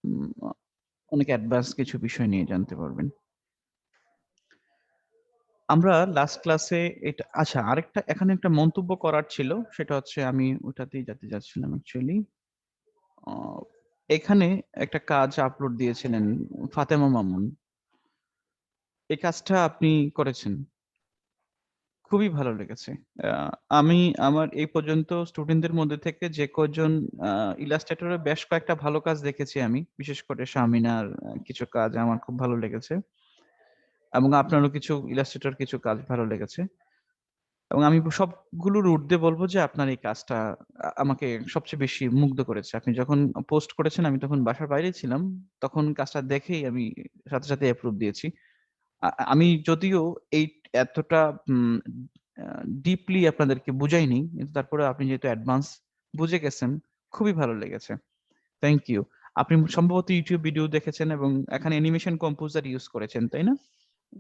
উম, অনেক অ্যাডভান্স কিছু বিষয় নিয়ে জানতে পারবেন। আমরা লাস্ট ক্লাসে এটা, আচ্ছা আরেকটা এখানে একটা মন্তব্য করার ছিল, সেটা হচ্ছে আমি ওটাতেই যেতে যাচ্ছিলাম অ্যাকচুয়ালি। এখানে একটা কাজ আপলোড দিয়েছিলেন ফাতেমা মামুন, এই কাজটা আপনি করেছেন, খুবই ভালো লেগেছে। আহ, আমি আমার এই পর্যন্ত স্টুডেন্টদের মধ্যে থেকে যে কজন ইলাস্ট্রেটরের বেশ কয়েকটা ভালো কাজ দেখেছি আমি, বিশেষ করে শামিনার কিছু কাজ আমার খুব ভালো লেগেছে, এবং আপনারও কিছু ইলাস্ট্রেটর কিছু কাজ ভালো লেগেছে। এবং আমি সবগুলোর ঊর্ধ্বে বলবো যে আপনার এই কাজটা আমাকে সবচেয়ে বেশি মুগ্ধ করেছে। আপনি যখন পোস্ট করেছেন আমি তখন বাসার বাইরে ছিলাম, তখন কাজটা দেখেই আমি সাথে সাথে অ্যাপ্রুভ দিয়েছি। আমি যদিও এই এতটা ডিপলি আপনাদেরকে বুঝাইনি, কিন্তু তারপরে আপনি যেহেতু অ্যাডভান্স বুঝে গেছেন, খুবই ভালো লেগেছে। Thank you. আপনি সম্ভবত ইউটিউব ভিডিও দেখেছেন এবং এখানে অ্যানিমেশন কম্পোজার ইউজ করেছেন, তাই না?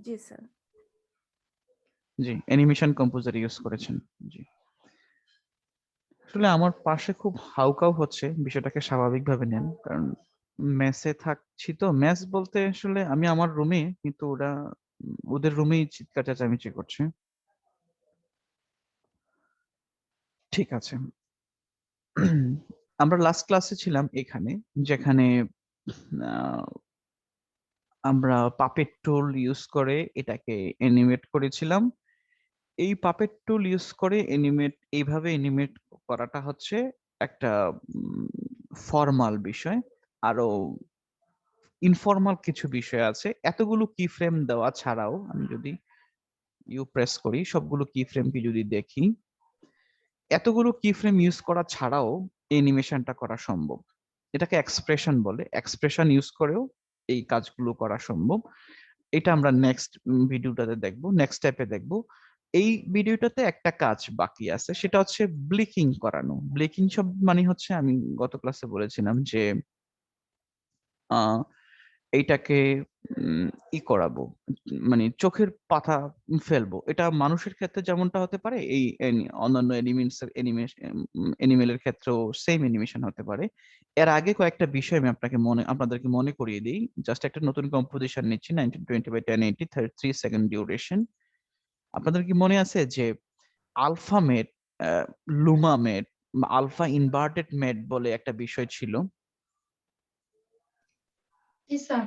জি স্যার। জি, অ্যানিমেশন কম্পোজার ইউজ করেছেন। জি, আসলে আমার পাশে খুব হাউকাউ হচ্ছে, বিষয়টাকে স্বাভাবিকভাবে নেন, কারণ মেসে থাকছি তো। মেস বলতে আসলে আমি আমার রুমে, কিন্তু ওরা ওদের রুমেই চিৎকার চেঁচামেচি করছে। ঠিক আছে। আমরা লাস্ট ক্লাসে ছিলাম এখানে, যেখানে আহ, আমরা পাপেট টুল ইউজ করে এটাকে অ্যানিমেট করেছিলাম। এই পাপেট টুল ইউজ করে এইভাবে অ্যানিমেট করাটা হচ্ছে একটা ফর্মাল বিষয়। আরো ইনফর্মাল কিছু বিষয় আছে। এতগুলো কি ফ্রেম দেওয়া ছাড়াও আমি যদি ইউ প্রেস করি, সবগুলো কি ফ্রেমকে যদি দেখি, এতগুলো কি ফ্রেম ইউজ করা ছাড়াও অ্যানিমেশনটা করা সম্ভব। এটাকে এক্সপ্রেশন বলে, এক্সপ্রেশন ইউজ করেও এই কাজগুলো করা সম্ভব। এটা আমরা নেক্সট ভিডিওটাতে দেখবো, নেক্সট স্টেপে দেখবো। এই ভিডিওটাতে একটা কাজ বাকি আছে, সেটা হচ্ছে ব্লিকিং করানো। ব্লিকিং শব্দ মানে হচ্ছে, আমি গত ক্লাসে বলেছিলাম যে আহ এইটাকে উম, ই করাবো, মানে চোখের পাতা ফেলবো। এটা মানুষের ক্ষেত্রে যেমনটা হতে পারে, এই অন্যান্য এনিমেলের ক্ষেত্রেও সেম অ্যানিমেশন হতে পারে। এর আগে কয়েকটা বিষয় আমি আপনাদেরকে মনে করিয়ে দিই। জাস্ট একটা নতুন কম্পোজিশন নিচ্ছি, 1920 by 1080, 33 সেকেন্ড ডিউরেশন। আপনাদের কি মনে আছে যে আলফা মেট, লুমা মেট, আলফা ইনভার্টেড মেট বলে একটা বিষয় ছিল? জি স্যার।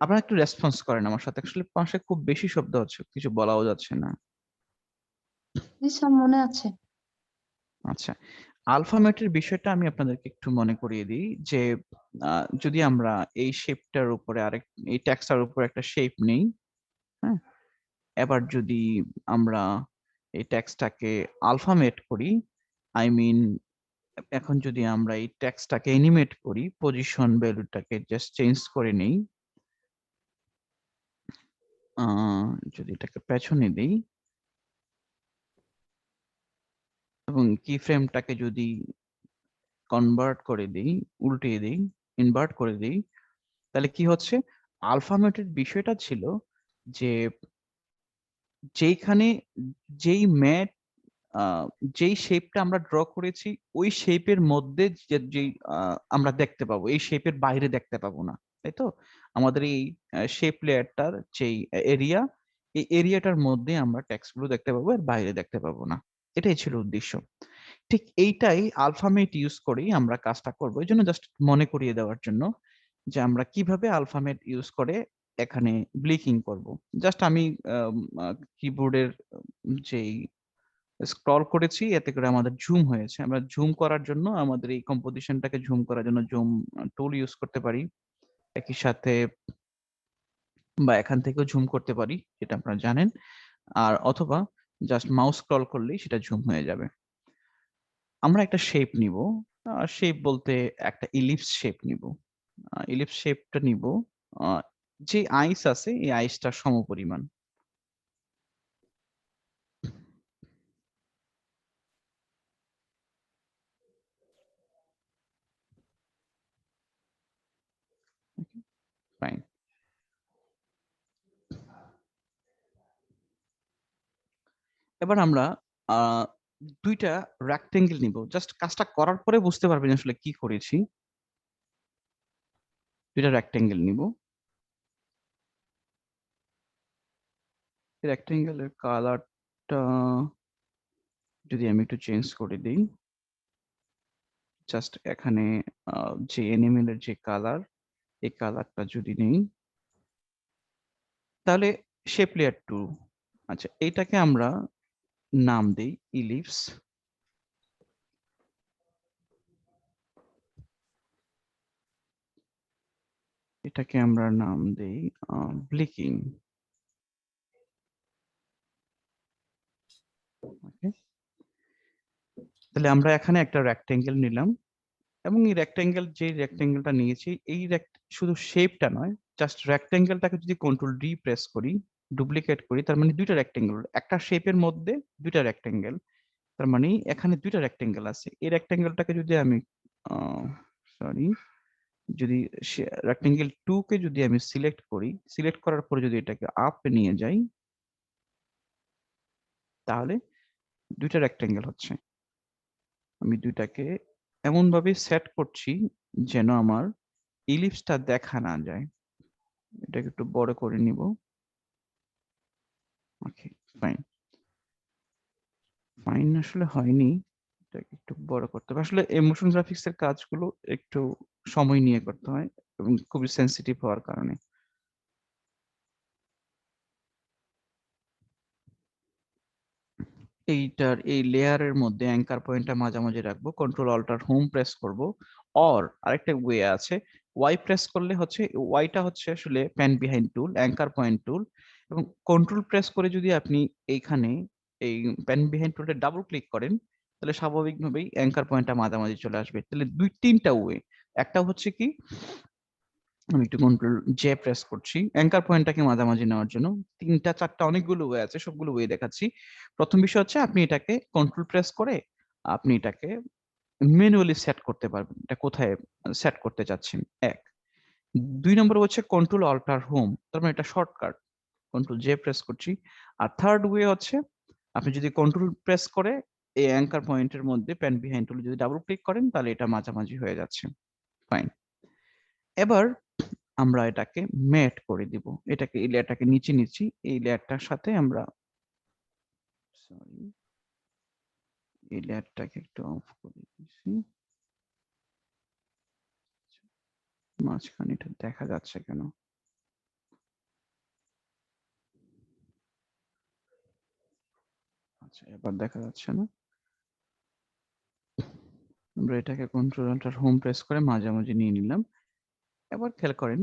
আপনারা একটু রেসপন্স করেন আমার সাথে, আসলে পাশে খুব বেশি শব্দ হচ্ছে, কিছু বলাও যাচ্ছে না। জি স্যার, মনে আছে। আচ্ছা, আলফামেটের বিষয়টা আমি আপনাদেরকে একটু মনে করিয়ে দিই যে যদি আমরা এই শেপটার উপরে আরেক, এই টেক্সটার উপরে একটা শেপ নেই, হ্যাঁ, এবার যদি আমরা এই টেক্সটটাকে আলফামেট করি, আই মিন এখন যদি আমরা এই টেক্সটটাকে অ্যানিমেট করি, পজিশন ভ্যালুটাকে জাস্ট চেঞ্জ করে নেই, যদি এটাকে পেছনে দিই এবং কি ফ্রেমটাকে যদি কনভার্ট করে দিই, উল্টিয়ে দিই, ইনভার্ট করে দিই, তাহলে কি হচ্ছে? আলফামেটের বিষয়টা ছিল যে যেইখানে যেই ম্যাট, আহ, যেই শেপটা আমরা ড্র করেছি, ওই শেপের মধ্যে যেই আমরা দেখতে পাবো, এই শেপের বাইরে দেখতে পাবো না, তাই তো? আমাদের এই শেপ লেয়ারটার যেই এরিয়া, এই এরিয়াটার মধ্যে আমরা টেক্সট গুলো দেখতে পাবো, এর বাইরে দেখতে পাবো না। এটাই ছিল উদ্দেশ্য। ঠিক এইটাই আলফামেট ইউজ করেই আমরা কাজটা করবো। এই জন্য জাস্ট মনে করিয়ে দেওয়ার জন্য যে আমরা কিভাবে আলফামেট ইউজ করে এখানে ব্লিকিং করব। জাস্ট আমি কিবোর্ডের যেই স্ক্রল করেছি, এতে করে আমাদের জুম হয়েছে। আমরা জুম করার জন্য, আমাদের এই কম্পোজিশনটাকে জুম করার জন্য জুম টুল ইউজ করতে পারি। একই সাথে বা এখান থেকেও জুম করতে পারি, যেটা আপনারা জানেন। আর অথবা জাস্ট মাউস স্ক্রল করলেই সেটা জুম হয়ে যাবে। আমরা একটা শেপ নিব, শেপ বলতে একটা ইলিপস শেপ নিব। ইলিপস শেপটা নিব আহ, যে আইস আছে এই আইসটা সমপরিমাণ। ফাইন। এবার আমরা দুইটা রেক্টেঙ্গেল নিব। জাস্ট কাজটা করার পরে বুঝতে পারবেন আসলে কি করেছি। দুইটা রেক্টেঙ্গেল নিব। রেক্টেঙ্গেলের কালারটা যদি আমি একটু চেঞ্জ করে দিই, জাস্ট এখানে যে এনিমেল এর যে কালার, এই কালারটা যদি নেই, তাহলে শেপ লেয়ার 2। আচ্ছা, এইটাকে আমরা নাম দেই ইলিপস। এটাকে আমরা নাম দেই ব্লিকিং। ওকে, তাহলে আমরা এখানে একটা রেক্টেঙ্গেল নিলাম এবং এই রেক্টেঙ্গেলটা নিয়েছি, এই শুধু শেপটা নয়, জাস্ট রেক্টেঙ্গেলটাকে যদি কন্ট্রোল ডি প্রেস করি, ডুপ্লিকেট করি, তার মানে দুইটা রেক্টেঙ্গেল, একটা শেপের মধ্যে দুইটা রেক্টেঙ্গেল, তার মানে এখানে দুইটা রেক্টেঙ্গেল আছে। এই রেক্টেঙ্গেলটাকে যদি আমি সরি, যদি রেক্টেঙ্গেল 2 কে যদি আমি সিলেক্ট করি, সিলেক্ট করার পরে যদি এটাকে আপ নিয়ে যাই, তাহলে দুইটা রেক্টেঙ্গেল হচ্ছে। আমি দুইটাকে এমন ভাবে সেট করছি যেন আমার ইলিপসটা দেখা না যায়। এটাকে একটু বড় করে নিব। ওকে, ফাইন। ফাইন আসলে হয়নি, এটাকে একটু বড় করতে হবে। আসলে মোশন গ্রাফিক্স এর কাজগুলো একটু সময় নিয়ে করতে হয় এবং খুবই সেনসিটিভ হওয়ার কারণে। এইটার এই লেয়ারের মধ্যে অ্যাঙ্কার পয়েন্টটা মাঝামাঝি রাখবো, কন্ট্রোল অল্টার হোম প্রেস করব। অর আরেকটা ওয়ে আছে, ওয়াই প্রেস করলে হচ্ছে, ওয়াইটা হচ্ছে আসলে প্যান বিহাইন্ড টুল, অ্যাঙ্কার পয়েন্ট টুল, এবং কন্ট্রোল প্রেস করে যদি আপনি এইখানে এই প্যান বিহাইন্ড টুলটা ডাবল ক্লিক করেন, তাহলে স্বাভাবিকভাবেই অ্যাঙ্কার পয়েন্টটা মাঝামাঝি চলে আসবে। তাহলে তিনটা ওয়ে। একটা হচ্ছে কি, আমি একটু কন্ট্রোল জে প্রেস করছি অ্যাঙ্কার পয়েন্টটাকে মাঝামাঝি নেওয়ার জন্য। তিনটা চারটা অনেকগুলো ওয়ে আছে, সবগুলো ওয়ে দেখাচ্ছি। প্রথম বিষয় হচ্ছে আপনি এটাকে কন্ট্রোল প্রেস করে আপনি এটাকে ম্যানুয়ালি সেট করতে পারবেন, এটা কোথায় সেট করতে চাচ্ছেন। এক, দুই নম্বর হচ্ছে কন্ট্রোল অল্টার হোম, তার মানে এটা শর্টকাট, কন্ট্রোল জে প্রেস করছি। আর থার্ড ওয়ে হচ্ছে আপনি যদি কন্ট্রোল প্রেস করে এই অ্যাঙ্কার পয়েন্টের মধ্যে প্যান বিহাইন্ড টুলে যদি ডাবল ক্লিক করেন, তাহলে এটা মাঝামাঝি হয়ে যাচ্ছে। ফাইন। এবার আমরা এটাকে ম্যাট করে দিব, এটাকে এই লেয়ারটাকে নিচে নিচ্ছি, এই লেয়ারটার সাথে আমরা সরি, এই লেয়ারটাকে একটু অফ করে দিচ্ছি। মাঝখানে এটা দেখা যাচ্ছে কেন? আচ্ছা, এবার দেখা যাচ্ছে না। আমরা এটাকে কন্ট্রোল অল্টার হোম প্রেস করে মাঝামাঝি নিয়ে নিলাম। এবার খেয়াল করেন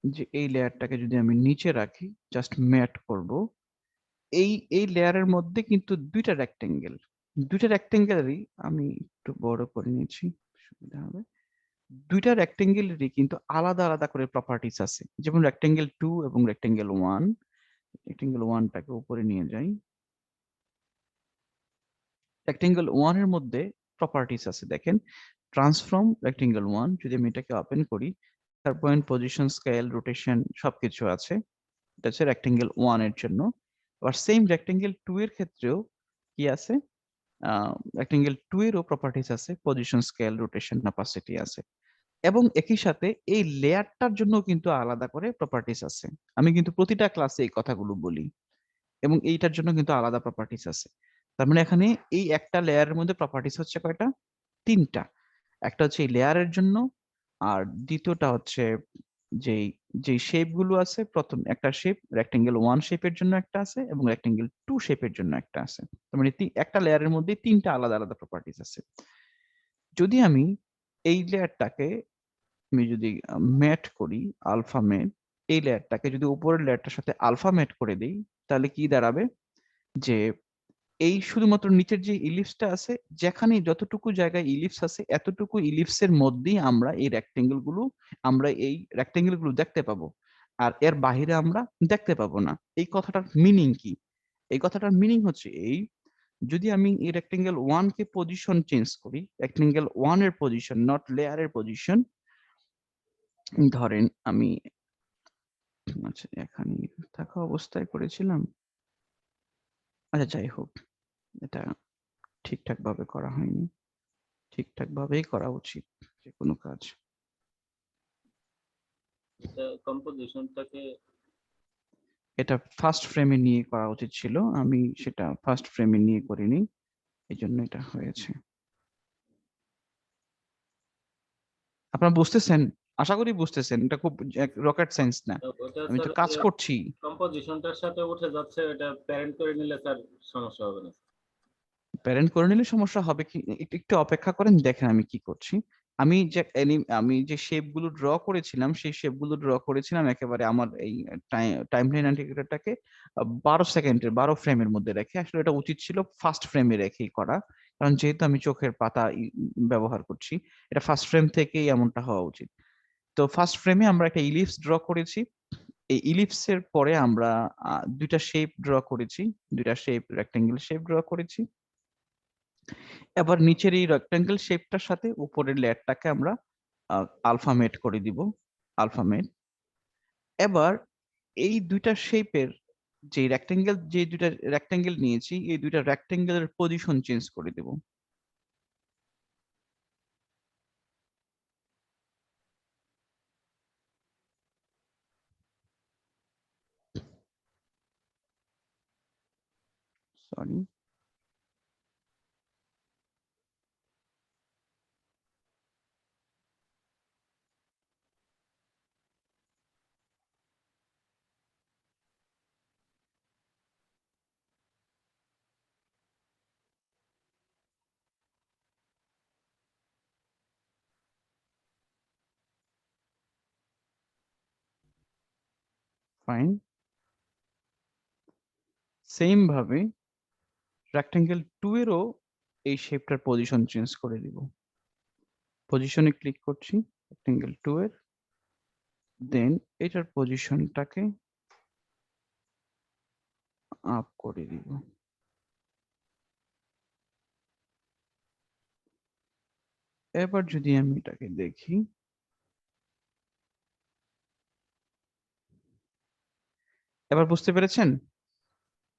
যে এই লেয়ারটাকে যদি আমি নিচে রাখি, জাস্ট ম্যাট করব, এই লেয়ারের মধ্যে কিন্তু দুইটা রেক্টেঙ্গেলেরই আমি একটু বড় করে নিয়েছি, সুবিধা হবে। দুইটা রেক্টেঙ্গেলেরই কিন্তু আলাদা আলাদা করে প্রপার্টিস আছে, যেমন রেক্টেঙ্গেল 2 এবং রেক্টেঙ্গেল 1। রেক্টেঙ্গেল 1টাকে উপরে নিয়ে যাই। রেক্টেঙ্গেল 1 এর মধ্যে প্রপার্টিস আছে, দেখেন। ট্রান্সফর্ম রেক্টেঙ্গেল 1 যদি আমি এটাকে ওপেন করি, তার পয়েন্ট, পজিশন, স্কেল, রোটেশন সবকিছু আছে। এটা হচ্ছে রেক্টেঙ্গেল 1 এর জন্য। আবার সেম রেক্টেঙ্গেল 2 এর ক্ষেত্রেও কি আছে, রেক্টেঙ্গেল 2 এরও প্রপার্টিস আছে, পজিশন, স্কেল, রোটেশন, অপাসিটি আছে। এবং একই সাথে এই লেয়ারটার জন্য কিন্তু আলাদা করে প্রপার্টিস আছে। আমি কিন্তু প্রতিটা ক্লাসে এই কথাগুলো বলি, এবং এইটার জন্য কিন্তু আলাদা প্রপার্টিস আছে। তার মানে এখানে এই একটা লেয়ারের মধ্যে প্রপার্টিস হচ্ছে কয়টা? তিনটা। একটা হচ্ছে এই লেয়ারের জন্য, আর দ্বিতীয়টা হচ্ছে যেই যেই শেপ গুলো আছে, প্রথম একটা শেপ রেক্টেঙ্গেল 1 শেপের জন্য একটা আছে এবং রেক্টেঙ্গেল 2 শেপের জন্য একটা আছে। তার মানে একটা লেয়ারের মধ্যে তিনটা আলাদা আলাদা প্রপার্টিস আছে। যদি আমি এই লেয়ারটাকে আমি যদি ম্যাট করি, আলফা ম্যাট, এই লেয়ারটাকে যদি উপরের লেয়ারটার সাথে আলফা ম্যাট করে দেই, তাহলে কি দাঁড়াবে, যে এই শুধুমাত্র নিচের যে ইলিপসটা আছে, যেখানে যতটুকু জায়গায় ইলিপস আছে, এতটুকু ইলিপসের মধ্যেই আমরা এই রেক্টেঙ্গেল গুলো দেখতে পাবো, আর এর বাহিরে আমরা দেখতে পাবো না। এই কথাটার মিনিং কি? এই কথাটার মিনিং হচ্ছে এই, যদি আমি এই রেক্টেঙ্গেল 1 কে পজিশন চেঞ্জ করি, রেক্টেঙ্গেল 1 এর পজিশন, নট লেয়ারের পজিশন, ধরেন আমি, আচ্ছা এখানে থাকা অবস্থায় করেছিলাম, আচ্ছা যাই হোক, এটা ঠিকঠাক ভাবে করা হয়নি। ঠিকঠাক ভাবেই করা উচিত যে কোনো কাজ। এটা কম্পোজিশনটাকে এটা ফার্স্ট ফ্রেমে নিয়ে করা উচিত ছিল, আমি সেটা ফার্স্ট ফ্রেমে নিয়ে করিনি, এই জন্য এটা হয়েছে। আপনারা বুঝতেছেন? আশা করি বুঝতেছেন, এটা খুব রকেট সায়েন্স না, ওটা আমি তো স্যার কাজ করছি। কম্পোজিশনটার সাথে উঠে যাচ্ছে, এটা প্যারেন্ট করে নিলে স্যার সমস্যা হবে না। প্যারেন্ট করে নিলে সমস্যা হবে কি, একটু একটু অপেক্ষা করেন, দেখেন আমি কি করছি। আমি যে শেপ গুলো ড্র করেছিলাম, সেই শেপ গুলো ড্র করেছিলাম একেবারে আমার এই টাইমলাইন ইন্ডিকেটরটাকে 12 সেকেন্ডের 12 ফ্রেমের মধ্যে রেখে, আসলে এটা উচিত ছিল ফার্স্ট ফ্রেমে রেখেই করা, কারণ যেহেতু আমি চোখের পাতা ব্যবহার করছি, এটা ফার্স্ট ফ্রেম থেকেই এমনটা হওয়া উচিত। তো ফার্স্ট ফ্রেমে আমরা একটা ইলিপস ড্র করেছি, এই ইলিপসের পরে আমরা দুইটা শেপ ড্র করেছি, দুইটা শেপ রেক্টেঙ্গেল শেপ ড্র করেছি। এবার নিচের এই রেক্টেঙ্গেল শেপটার সাথে উপরের লেয়ারটাকে আমরা আলফামেট করে দিব, আলফামেট। এবার এই দুইটা শেপের যে দুইটা রেক্টেঙ্গেল নিয়েছি, এই দুইটা রেক্টেঙ্গেলের পজিশন চেঞ্জ করে দেব। Sorry, fine. সেম ভাবে রেক্টেঙ্গেল 2 এরও এই শেপটার পজিশন চেঞ্জ করে দিব। পজিশনে ক্লিক করছি রেক্টেঙ্গেল 2 এর, দেন এটার পজিশনটাকে আপ করে দিব। এবার যদি আমি এটাকে দেখি, এবার বুঝতে পেরেছেন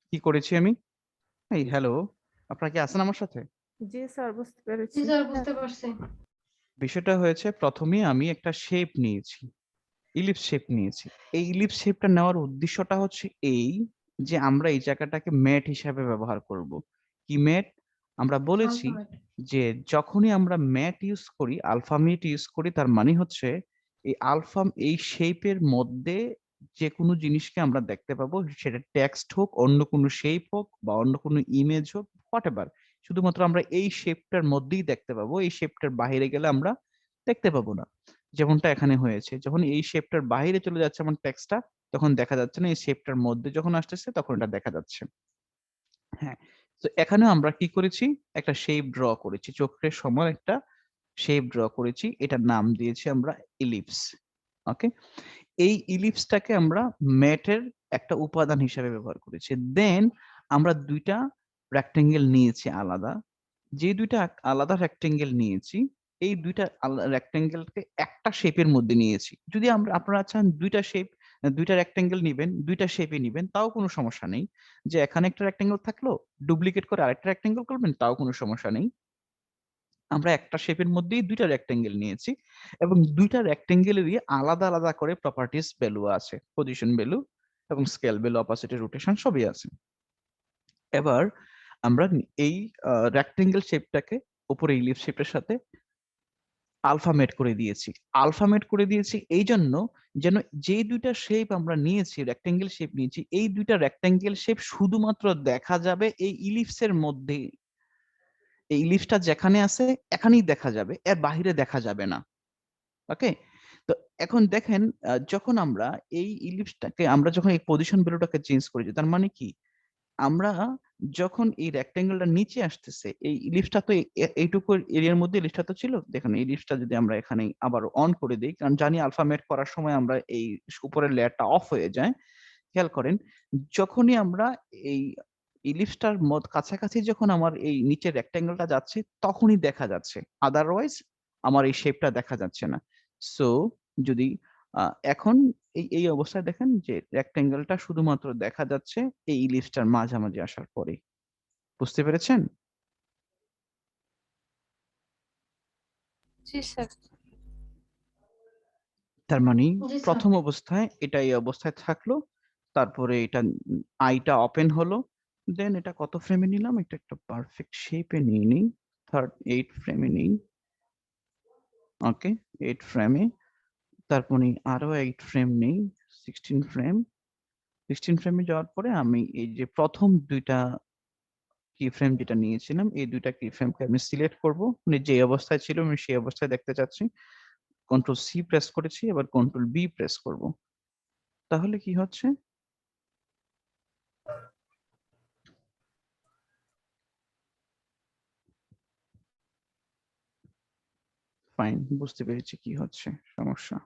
কি করেছি আমি? এই হ্যালো, আপনারা কি আছেন আমার সাথে? জি স্যার, বুঝতে পেরেছি। জি স্যার, হ্যাঁ। বুঝতে পারছি। বিষয়টা হয়েছে, প্রথমে আমি একটা শেপ নিয়েছি, ইলিপস শেপ নিয়েছি। এই ইলিপস শেপটা নেওয়ার উদ্দেশ্যটা হচ্ছে এই, যে আমরা এই জায়গাটাকে ম্যাট হিসাবে ব্যবহার করব। কি ম্যাট? আমরা বলেছি আলফামেট। যে যখনই আমরা ম্যাট ইউজ করি, আলফামেট ইউজ করি, তার মানে হচ্ছে এই শেপের মধ্যে যে কোনো জিনিসকে আমরা দেখতে পাবো, সেটা টেক্সট হোক, অন্য কোনো শেপ হোক, বা অন্য কোনো ইমেজ হোক, হোয়াটএভার, শুধুমাত্র আমরা এই শেপটার মধ্যেই দেখতে পাবো, এই শেপটার বাইরে গেলে আমরা দেখতে পাবো না। যেমনটা এখানে হয়েছে, যখন এই শেপটার বাইরে চলে যাচ্ছে আমার টেক্সটটা, তখন দেখা যাচ্ছে না, এই শেপটার মধ্যে যখন আসতেছে তখন এটা দেখা যাচ্ছে। হ্যাঁ, তো এখানেও আমরা কি করেছি, একটা শেপ ড্র করেছি, চোখের সমান একটা শেপ ড্র করেছি, এটার নাম দিয়েছি আমরা ইলিপস। ওকে, এই ইলিপসটাকে আমরা ম্যাটের একটা উপাদান হিসেবে ব্যবহার করেছি। দেন আমরা দুইটা রেক্টেঙ্গেল নিয়েছি আলাদা, যে দুইটা আলাদা রেক্টেঙ্গেল নিয়েছি, এই দুইটা রেক্টেঙ্গেলকে একটা শেপের মধ্যে নিয়েছি। যদি আপনারা চান দুইটা রেক্টেঙ্গেল নিবেন, দুইটা শেপে নিবেন, তাও কোনো সমস্যা নেই। যে এখানে একটা রেক্টেঙ্গেল থাকলো, ডুপ্লিকেট করে আরেকটা রেক্টেঙ্গেল করবেন, তাও কোনো সমস্যা নেই। আমরা একটা শেপের মধ্যেই দুইটা রেক্টেঙ্গেল নিয়েছি, এবং দুইটা রেক্টেঙ্গেলেরই আলাদা আলাদা করে প্রপার্টিস ভ্যালু আছে, পজিশন ভ্যালু এবং স্কেল ভ্যালু, অপাসিটি, রোটেশন সবই আছে। এবার আমরা এই রেক্টেঙ্গেল শেপটাকে উপরে ইলিপস শেপের সাথে আলফামেট করে দিয়েছি। আলফামেট করে দিয়েছি এই জন্য, যেন যে দুইটা শেপ আমরা নিয়েছি, রেক্টেঙ্গেল শেপ নিয়েছি, এই দুইটা রেক্টেঙ্গেল শেপ শুধুমাত্র দেখা যাবে এই ইলিপসের মধ্যে। এই ইলিপসটা যেখানে আছে এখানেই দেখা যাবে, এর বাহিরে দেখা যাবে না। ওকে, তো এখন দেখেন, যখন আমরা এই ইলিপসটাকে, আমরা যখন এই পজিশন ভ্যালুটাকে চেঞ্জ করেছি, তার মানে কি, আমরা যখন এই রেক্টেঙ্গেলটা নিচে আসতেছে, এই ইলিপসটা তো এইটুকু এরিয়ার মধ্যে ইলিপসটা তো ছিল, দেখেন এই ইলিপসটা যদি আমরা এখানে আবার অন করে দিই, কারণ জানি আলফামেট করার সময় আমরা এই উপরের লেয়ারটা অফ হয়ে যায়। খেয়াল করেন, যখনই আমরা এই ইলিপসটার কাছাকাছি যখন আমার এই নিচের রেক্টেঙ্গেলটা যাচ্ছে, তখনই দেখা যাচ্ছে, আদারওয়াইজ আমার এই শেপটা দেখা যাচ্ছে না। সো যদি এখন এই অবস্থায় দেখেন যে রেক্টেঙ্গেলটা শুধুমাত্র দেখা যাচ্ছে এই ইলিপসটার মাঝামাঝি আসার পরে। বুঝতে পেরেছেন? জি স্যার। তার মানে জি স্যার। প্রথম অবস্থায় এটা এই অবস্থায় থাকলো, তারপরে এটা আইটা ওপেন হলো, দেন এটা কত ফ্রেমে নিলাম, এটা একটা পারফেক্ট শেপে নিয়ে নিই, 8 ফ্রেমে নিই, ওকে 8 ফ্রেমে, তারপরে আরো 8 ফ্রেম নেই, 16 ফ্রেম, 16 ফ্রেমে যাওয়ার পরে আমি এই যে প্রথম দুইটা কি ফ্রেম যেটা নিয়েছিলাম, এই দুইটা কি ফ্রেমকে আমি সিলেক্ট করব, মানে যে অবস্থায় ছিল আমি সেই অবস্থায় দেখতে চাচ্ছি, কন্ট্রোল সি প্রেস করেছি, এবার কন্ট্রোল বি প্রেস করব, তাহলে কি হচ্ছে, ফাইন, বুঝতে পেরেছি কি হচ্ছে সমস্যা।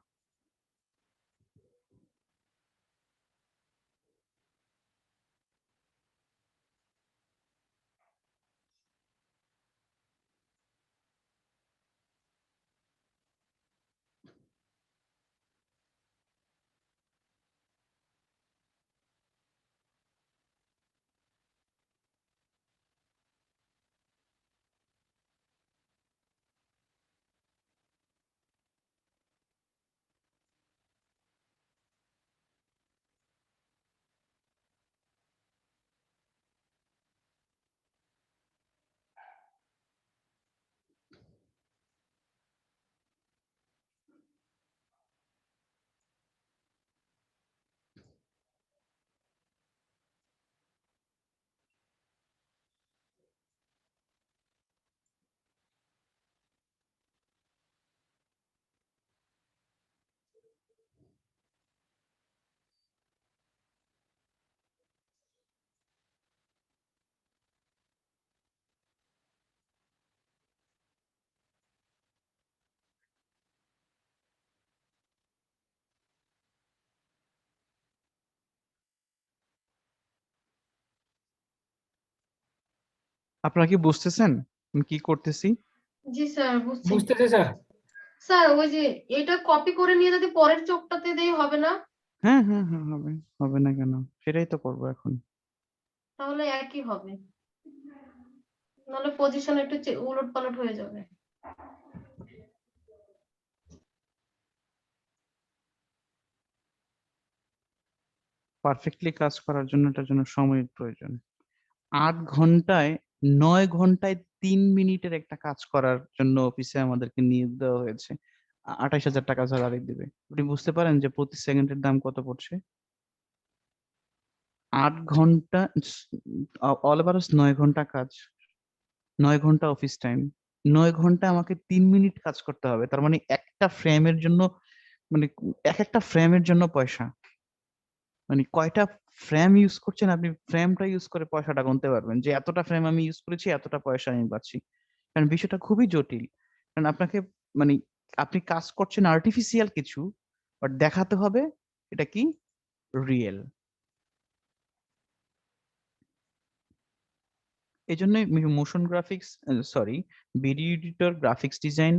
আপনারা কি বুঝতেছেন আমি কি করতেছি? জি স্যার, বুঝছি। বুঝতেছি স্যার। স্যার ওই যে এটা কপি করে নিয়ে যদি পরের চোখটাতে দেই হবে না? হ্যাঁ হ্যাঁ হ্যাঁ, হবে, হবে না কেন, সেটাই তো করবো এখন। তাহলে একই হবে, নাহলে পজিশন একটু উলট পালট হয়ে যাবে। পারফেক্টলি কাজ করার জন্য এটার জন্য সময়ের প্রয়োজন। 8 ঘন্টায় 9 ঘন্টায় 3 মিনিটের একটা কাজ করার জন্য অফিসে আমাদেরকে নিয়োগ দেওয়া হয়েছে, 28,000 টাকা স্যালারি দিবে। আপনি বুঝতে পারেন যে প্রতি সেকেন্ডের দাম কত পড়ছে? 8 ঘন্টা, অল ওভার 9 ঘন্টা কাজ, 9 ঘন্টা অফিস টাইম, 9 ঘন্টা আমাকে 3 মিনিট কাজ করতে হবে, তার মানে একটা ফ্রেমের জন্য, মানে এক একটা ফ্রেমের জন্য পয়সা, মানে কয়টা ফ্রেম ইউজ করছেন আপনি, ফ্রেমটা ইউজ করে পয়সাটা গুনতে পারবেন যে এতটা ফ্রেম আমি ইউজ করেছি, এতটা পয়সা আমি পাচ্ছি। কারণ বিষয়টা খুবই জটিল, কারণ আপনাকে, মানে আপনি কাজ করছেন আর্টিফিশিয়াল কিছু, বাট দেখাতে হবে এটা কি রিয়েল। এই জন্য motion graphics, sorry, video editor, graphics design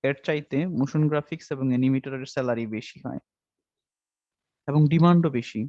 এর চাইতে মোশন গ্রাফিক্স এবং অ্যানিমেটরের স্যালারি বেশি হয় এবং ডিমান্ডও বেশি।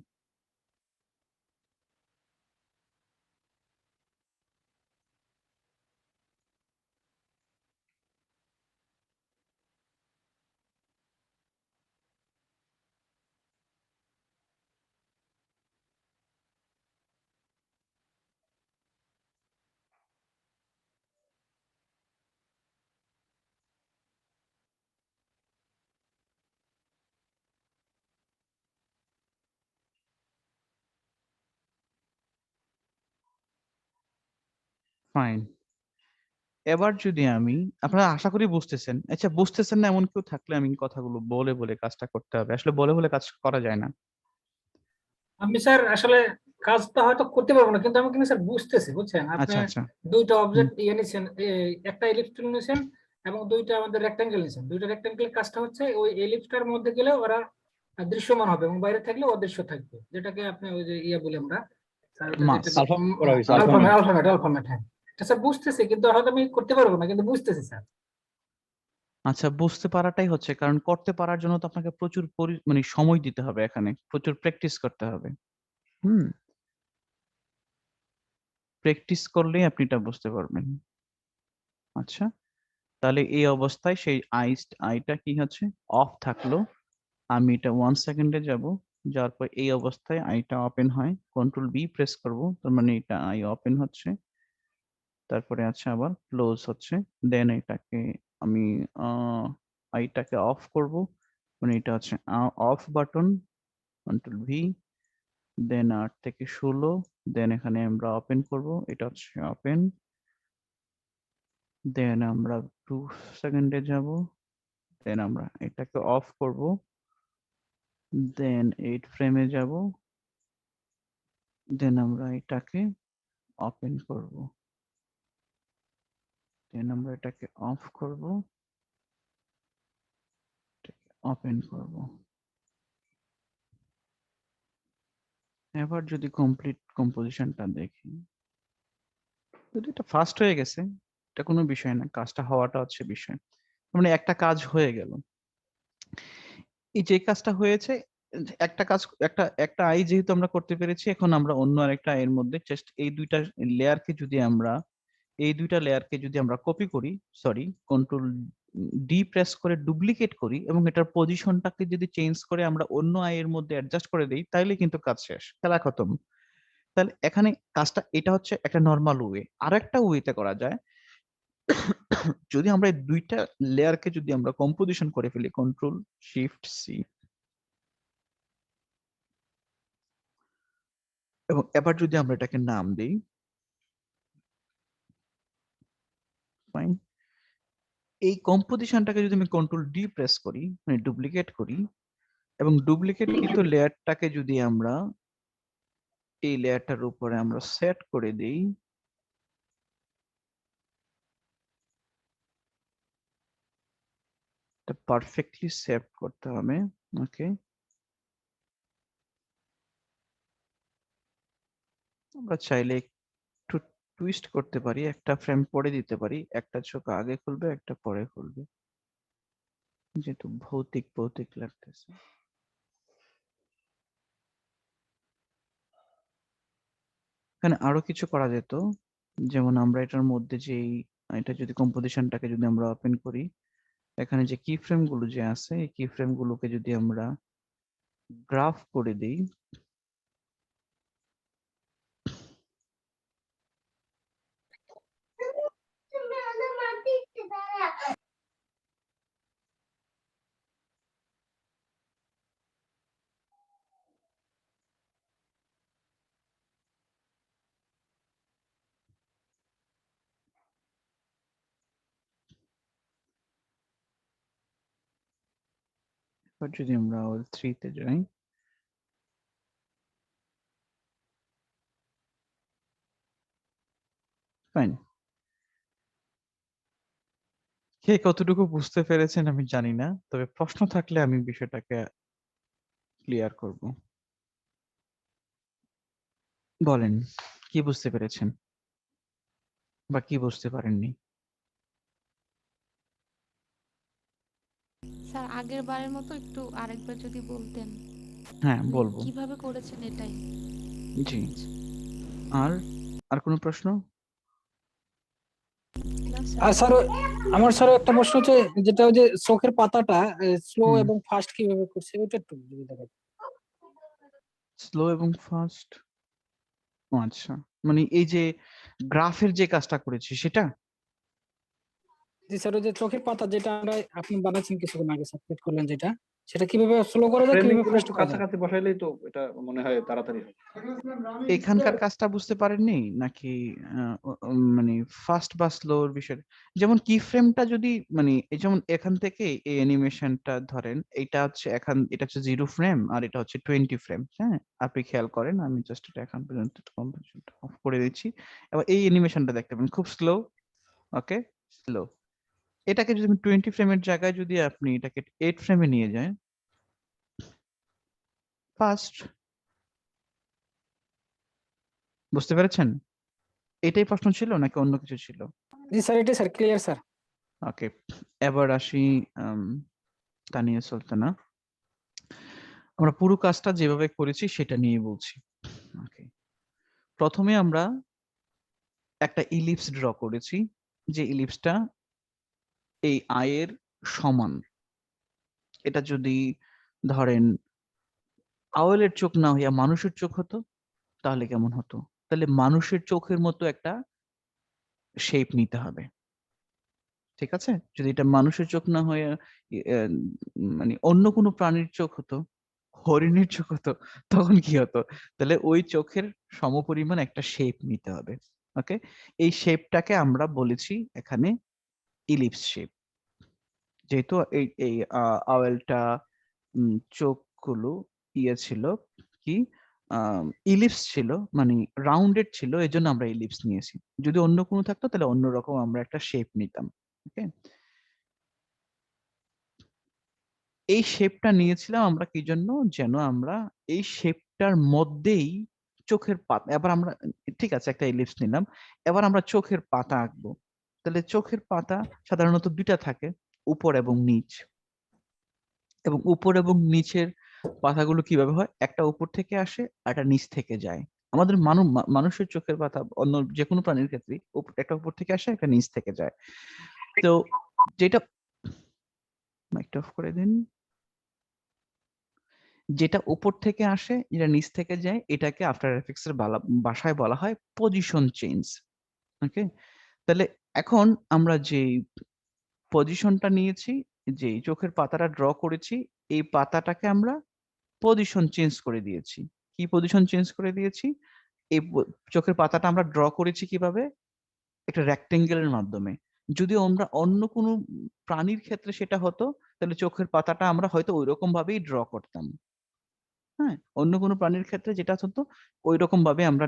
ফাইন, এবার যদি আমি, আপনারা আশা করি বুঝতেছেন, আচ্ছা বুঝতেছেন না এমন কেউ থাকলে আমি কথাগুলো বলে বলে কাজটা করতে হবে, আসলে বলে বলে কাজ করা যায় না। আমি স্যার আসলে কাজটা হয়তো করতে পারবো না, কিন্তু আমি কিন্তু স্যার বুঝতেছি, বুঝছেন আপনি। আচ্ছা আচ্ছা, দুইটা হুম, অবজেক্ট ইয়ে নিছেন, একটা এলিপস টুল নিছেন এবং দুইটা আমাদের রেক্টাঙ্গেল নিছেন। দুইটা রেক্টাঙ্গেল কাজটা হচ্ছে ওই এলিপসটার মধ্যে গেলে ওরা দৃশ্যমান হবে এবং বাইরে থাকলে অদৃশ্য থাকবে, যেটাকে আপনি ওই যে ইয়ে বলি আমরা স্যার, ওটা মাস, যেটা আলফামেট করা হয়েছে, আলফামেট আলফামেট। আলফামেট আলফামেট, হ্যাঁ। এটা স্যার বুঝতেছি, কিন্তু হয়তো আমি করতে পারবো না, কিন্তু বুঝতেছি স্যার। আচ্ছা বুঝতে পারাটাই হচ্ছে, কারণ করতে পারার জন্য তো আপনাকে প্রচুর মানে সময় দিতে হবে, এখানে প্রচুর প্র্যাকটিস করতে হবে। হুম, প্র্যাকটিস করলেই আপনি এটা বুঝতে পারবেন। আচ্ছা, তাহলে এই অবস্থায় সেই আইটা কি হচ্ছে অফ থাকলো। আমি এটা 1 সেকেন্ডে যাব, যাওয়ার পর এই অবস্থায় আইটা ওপেন হয়, কন্ট্রোল বি প্রেস করব, তার মানে এটা আই ওপেন হচ্ছে, তারপরে আছে আবার ক্লোজ হচ্ছে। দেন এটাকে আমি আইটাকে অফ করব, মানে এটা হচ্ছে অফ বাটন, কন্ট্রোল ভি, দেন 8 থেকে 16, দেন এখানে আমরা ওপেন করব, এটা হচ্ছে ওপেন, দেন আমরা 2 সেকেন্ডে যাব, দেন আমরা এটাকে অফ করব, দেন 8 ফ্রেমে যাব, দেন আমরা এটাকে ওপেন করব, দেন আমরা এটাকে অফ করব, ওপেন করব। এবার যদি কমপ্লিট কম্পোজিশনটা দেখি, যদি এটা ফাস্ট হয়ে গেছে এটা কোনো বিষয় না, কাজটা হওয়াটা হচ্ছে বিষয়। মানে একটা কাজ হয়ে গেল, এই যে কাজটা হয়েছে, একটা কাজ, একটা একটা আই যেহেতু আমরা করতে পেরেছি, এখন আমরা অন্য আরেকটা এর মধ্যে জাস্ট এই দুইটা লেয়ারকে যদি আমরা কপি করি, সরি কন্ট্রোল ডি প্রেস করে ডুপ্লিকেট করি এবং এটার পজিশনটাকে যদি চেঞ্জ করে আমরা অন্য আই এর মধ্যে অ্যাডজাস্ট করে দেই, তাইলে কিন্তু কাজ শেষ, খেলা খতম। তাহলে এখানে কাজটা, এটা হচ্ছে একটা নর্মাল ওয়ে। আরেকটা ওয়েতে করা যায়, যদি আমরা এই দুইটা লেয়ারকে যদি আমরা কম্পোজিশন করে ফেলি, কন্ট্রোল শিফট সি, এবং এবার যদি আমরা এটাকে নাম দিই, ফাইন, এই কম্পোজিশনটাকে যদি আমি কন্ট্রোল ডি প্রেস করি, মানে ডুপ্লিকেট করি, এবং ডুপ্লিকেট কৃত লেয়ারটাকে যদি আমরা এই লেয়ারটার উপরে আমরা সেট করে দেই, এটা পারফেক্টলি সেভ করতে হবে। ওকে, আমরা চাইলে একটু টুইস্ট করতে পারি, একটা ফ্রেম পরে দিতে পারি, একটা চোখ আগে খুলবে একটা পরে খুলবে, যেহেতু ভৌতিক ভৌতিক লাগতেছে। এখানে আরো কিছু করা যেত, যেমন আমরা এটার মধ্যে যেই, এটা যদি কম্পোজিশনটাকে যদি আমরা ওপেন করি, এখানে যে কি ফ্রেম গুলো যে আছে, এই কি ফ্রেম গুলোকে যদি আমরা গ্রাফ করে দিই, এবার যদি আমরা অল 3 তে যাই, ফাইন। কে কতটুকু বুঝতে পেরেছেন আমি জানি না, তবে প্রশ্ন থাকলে আমি বিষয়টাকে ক্লিয়ার করব। বলেন, কি বুঝতে পেরেছেন বা কি বুঝতে পারেননি? স্যার আগের বারের মতো একটু আরেকবার যদি বলতেন, হ্যাঁ মানে বলবো, কিভাবে করেছেন এটাই। জি। আর আর কোনো প্রশ্ন? না আর স্যার। স্যার, আমার স্যার একটা প্রশ্ন হচ্ছে, যেটা ওই যে চোখের পাতাটা স্লো হুম, এবং ফাস্ট কিভাবে করছে ওটা একটু যদি দেখেন। স্লো এবং ফাস্ট, আচ্ছা, মানে এই যে গ্রাফের যে কাজটা করেছি সেটা। জি স্যার, ওই যে চোখের পাতা যেটা আপনি বানাচ্ছেন কিছুক্ষণ আগে সাবমিট করলেন, যেটা সেটা কিভাবে স্লো করা যায়, ফ্রেমিং কিভাবে গুলো ফাস্ট একটু করা যায়? কাছাকাছি বসাইলেই তো এটা মনে হয় তাড়াতাড়ি হয়। এখানকার কাজটা বুঝতে পারেননি নাকি? মানে ফাস্ট বা স্লোর বিষয়, যেমন কি ফ্রেমটা যদি, মানে এই যেমন এখান থেকে এই অ্যানিমেশনটা ধরেন, এটা হচ্ছে 0 ফ্রেম আর এটা হচ্ছে 20 ফ্রেম, হ্যাঁ, আপনি খেয়াল করেন, আমি জাস্ট এটা এখন পর্যন্ত কম্পোজিশনটা অফ করে দিচ্ছি। এবার এই অ্যানিমেশনটা দেখতে পাবেন খুব স্লো, ওকে, স্লো। এটাকে যদি 20 ফ্রেমের জায়গায় যদি আপনি এটাকে 8 ফ্রেমে নিয়ে যায়, ফাস্ট। বুঝতে পেরেছেন? এটাই প্রশ্ন ছিল নাকি অন্য কিছু ছিল? জি স্যার, এটাই স্যার, ক্লিয়ার স্যার। ওকে, এবার আসি তানিয়া সুলতানা। আমরা পুরো কাজটা যেভাবে করেছি সেটা নিয়ে বলছি। ওকে, প্রথমে আমরা একটা ইলিপস ড্র করেছি, যে ইলিপসটা এই আয়ের সমান। এটা যদি ধরেন আওয়ালের চোখ না হইয়া মানুষের চোখ হতো তাহলে কেমন হতো? তাহলে মানুষের চোখের মতো একটা শেপ নিতে হবে। ঠিক আছে? যদি এটা মানুষের চোখ না হয়ে মানে অন্য কোনো প্রাণীর চোখ হতো, হরিণের চোখ হতো, তখন কি হতো? তাহলে ওই চোখের সমপরিমাণ একটা শেপ নিতে হবে। ওকে? এই শেপটাকে আমরা বলেছি এখানে ইলিপস শেপ। যেহেতু এই আওয়েলটা চোখগুলো ছিল কি ইলিপস ছিল, মানে রাউন্ডেড ছিল, এজন্য আমরা ইলিপস নিয়েছি। যদি অন্য কোনো থাকতো তাহলে অন্যরকম আমরা একটা শেপ নিতাম। ওকে? এই শেপটা নিয়েছিলাম আমরা কি জন্য? যেন আমরা এই শেপটার মধ্যেই চোখের পাতা, এবার আমরা ঠিক আছে একটা ইলিপস নিলাম, এবার আমরা চোখের পাতা আঁকবো। তাহলে চোখের পাতা সাধারণত দুইটা থাকে, উপর এবং নিচ। এবং উপর এবং নিচের পাতাগুলো কিভাবে হয়? একটা উপর থেকে আসে আর একটা নিচ থেকে যায়। আমাদের মানুষের চোখের পাতা অন্য যে কোনো প্রাণীর ক্ষেত্রে একটা উপর থেকে আসে, একটা নিচ থেকে যায়। তো যেটা মাইকটা অফ করে দিন। যেটা উপর থেকে আসে, যেটা নিচ থেকে যায়, এটাকে আফটার এফেক্টস এর ভাষায় বলা হয় পজিশন চেঞ্জ। ওকে? তাহলে এখন আমরা যে পজিশনটা নিয়েছি, যে চোখের পাতাটা ড্র করেছি, এই পাতাটাকে আমরা পজিশন চেঞ্জ করে দিয়েছি। কি পজিশন চেঞ্জ করে দিয়েছি? এই চোখের পাতাটা আমরা ড্র করেছি কিভাবে? একটা রেক্টেঙ্গেল এর মাধ্যমে। যদি আমরা অন্য কোনো প্রাণীর ক্ষেত্রে সেটা হতো, তাহলে চোখের পাতাটা আমরা হয়তো ঐরকম ভাবেই ড্র করতাম। হ্যাঁ? অন্য কোনো প্রাণীর ক্ষেত্রে যেটা হতো, ঐরকম ভাবে আমরা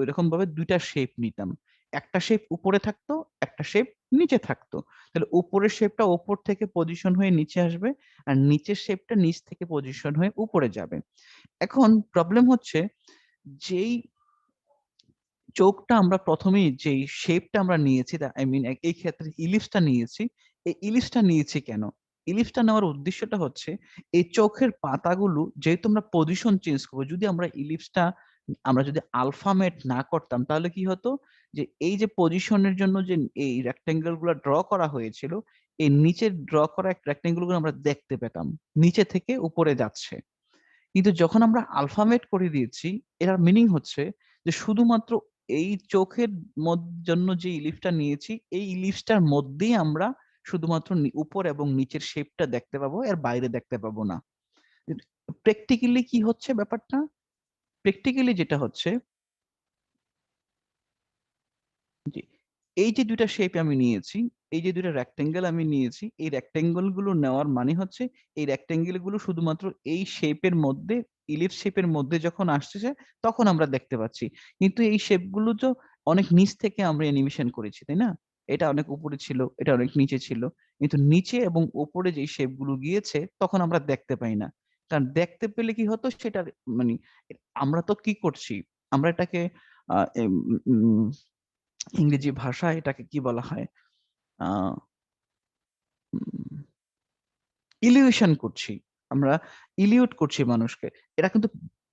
ঐরকম ভাবে ২ টা শেপ নিতাম। একটা শেপ উপরে থাকতো, একটা শেপ নিচে থাকতো। তাহলে উপরের শেপটা উপর থেকে পজিশন হয়ে নিচে আসবে, আর নিচের শেপটা নিচ থেকে পজিশন হয়ে উপরে যাবে। এখন প্রবলেম হচ্ছে, যেই চোখটা আমরা প্রথমেই যেই শেপটা আমরা নিয়েছি, আই মিন এই ক্ষেত্রে ইলিপসটা নিয়েছি। এই ইলিপসটা নিয়েছি কেন? ইলিপসটা নেওয়ার উদ্দেশ্যটা হচ্ছে এই চোখের পাতাগুলো যেহেতু আমরা পজিশন চেঞ্জ করবো, যদি আমরা ইলিপসটা আমরা যদি আলফামেট না করতাম তাহলে কি হতো? যে এই যে পজিশনের জন্য যে এই রেক্টেঙ্গেল গুলো ড্র করা হয়েছিল, এই নিচের ড্র করা রেক্টেঙ্গেল গুলো আমরা দেখতে পেতাম নিচে থেকে উপরে যাচ্ছে। কিন্তু যখন আমরা আলফামেট করে দিয়েছি, এটার মিনিং হচ্ছে যে শুধুমাত্র এই চোখের জন্য যে ইলিপসটা নিয়েছি, এই ইলিপসটার মধ্যেই আমরা শুধুমাত্র উপর এবং নিচের শেপটা দেখতে পাবো, এর বাইরে দেখতে পাবো না। প্র্যাকটিক্যালি কি হচ্ছে ব্যাপারটা? প্র্যাকটিক্যালি যেটা হচ্ছে, জি, এই যে ২ টা শেপ আমি নিয়েছি, এই যে ২ টা রেক্টেঙ্গেল আমি নিয়েছি, এই রেক্টেঙ্গেল গুলো নেওয়ার মানে হচ্ছে এই রেক্টেঙ্গেল গুলো শুধুমাত্র এই শেপের মধ্যে, ইলিপস শেপের মধ্যে যখন আসছে তখন আমরা দেখতে পাচ্ছি। কিন্তু এই শেপ গুলো তো অনেক নিচ থেকে আমরা অ্যানিমেশন করেছি, তাই না? এটা অনেক উপরে ছিল, এটা অনেক নিচে ছিল। কিন্তু নিচে এবং উপরে যেই শেপ গুলো গিয়েছে তখন আমরা দেখতে পাই না। কারণ দেখতে পেলে কি হতো সেটার মানে আমরা তো কি করছি? আমরা এটাকে আ এম উম ইংরেজি ভাষায় এটাকে কি বলা হয়? আ উম ইলিউশন করছি। আমরা ইলিউট করছি মানুষকে। এটা কিন্তু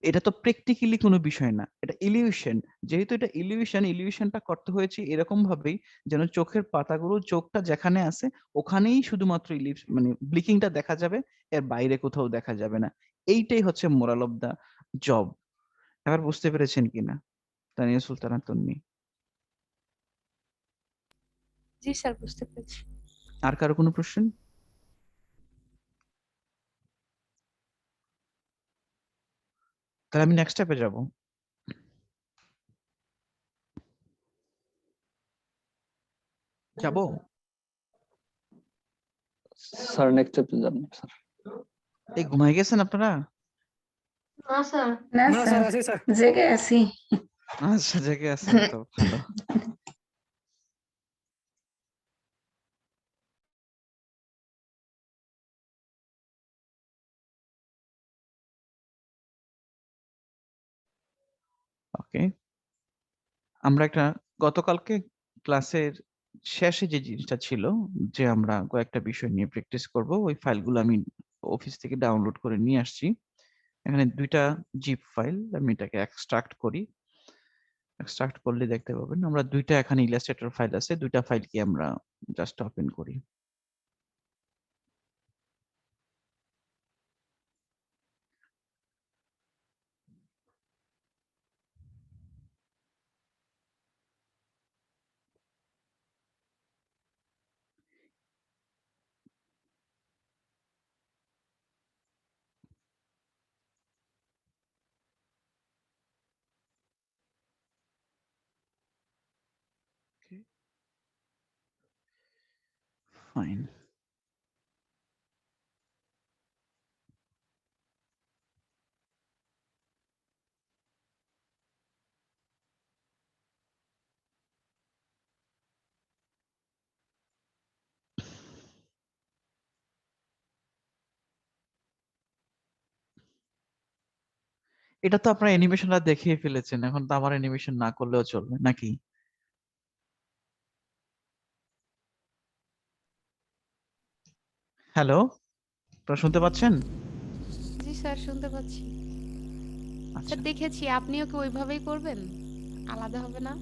এটা তো প্র্যাকটিক্যালি কোনো বিষয় না। এটা ইলিউশন। যেহেতু এটা ইলিউশন, ইলিউশনটা করতে হয়েছে এরকম ভাবেই যেন চোখের পাতাগুলো চোখটা যেখানে আছে ওখানেই শুধুমাত্র মানে ব্লিকিংটা দেখা যাবে। এর বাইরে কোথাও দেখা যাবে না। এইটাই হচ্ছে মোরাল অফ দ্যা জব। এবার বুঝতে পেরেছেন কিনা? তানিয়া সুলতানা তন্নি। জি স্যার, বুঝতে পেরেছি। আর কারো কোনো প্রশ্ন? তাহলে আমি নেক্সট স্টেপে যাব। যাবো? স্যার নেক্সট স্টেপে যান স্যার। এই ঘুমায় গেছেন আপনারা? না স্যার, না না স্যার, স্যার আছি স্যার। জেগে আছি। আচ্ছা, জেগে আছেন তো ভালো। ওকে। আমরা একটা গতকালকে ক্লাসের শেষে যে জিনিসটা ছিল, যে আমরা কয়েকটা বিষয় নিয়ে প্র্যাকটিস করব, ওই ফাইলগুলো আমি অফিস থেকে ডাউনলোড করে নিয়ে আসছি। এখানে ২ টা জিপ ফাইল, আমি এটাকে এক্সট্রাক্ট করি। এক্সট্রাক্ট করলে দেখতে পাবেন আমরা ২ টা এখানে ইলাস্ট্রেটর ফাইল আছে, ২ টা ফাইলকে আমরা জাস্ট ওপেন করি। ফাইন। এটা তো আপনারা অ্যানিমেশনটা দেখিয়ে ফেলেছেন, এখন তো আমার অ্যানিমেশন না করলেও চলবে নাকি? হ্যালো, আপনারা শুনতে পাচ্ছেন? জি স্যার, শুনতে পাচ্ছি। আচ্ছা, স্যার দেখেছি, আপনিও কি ওইভাবেই করবেন? আলাদা হবে না?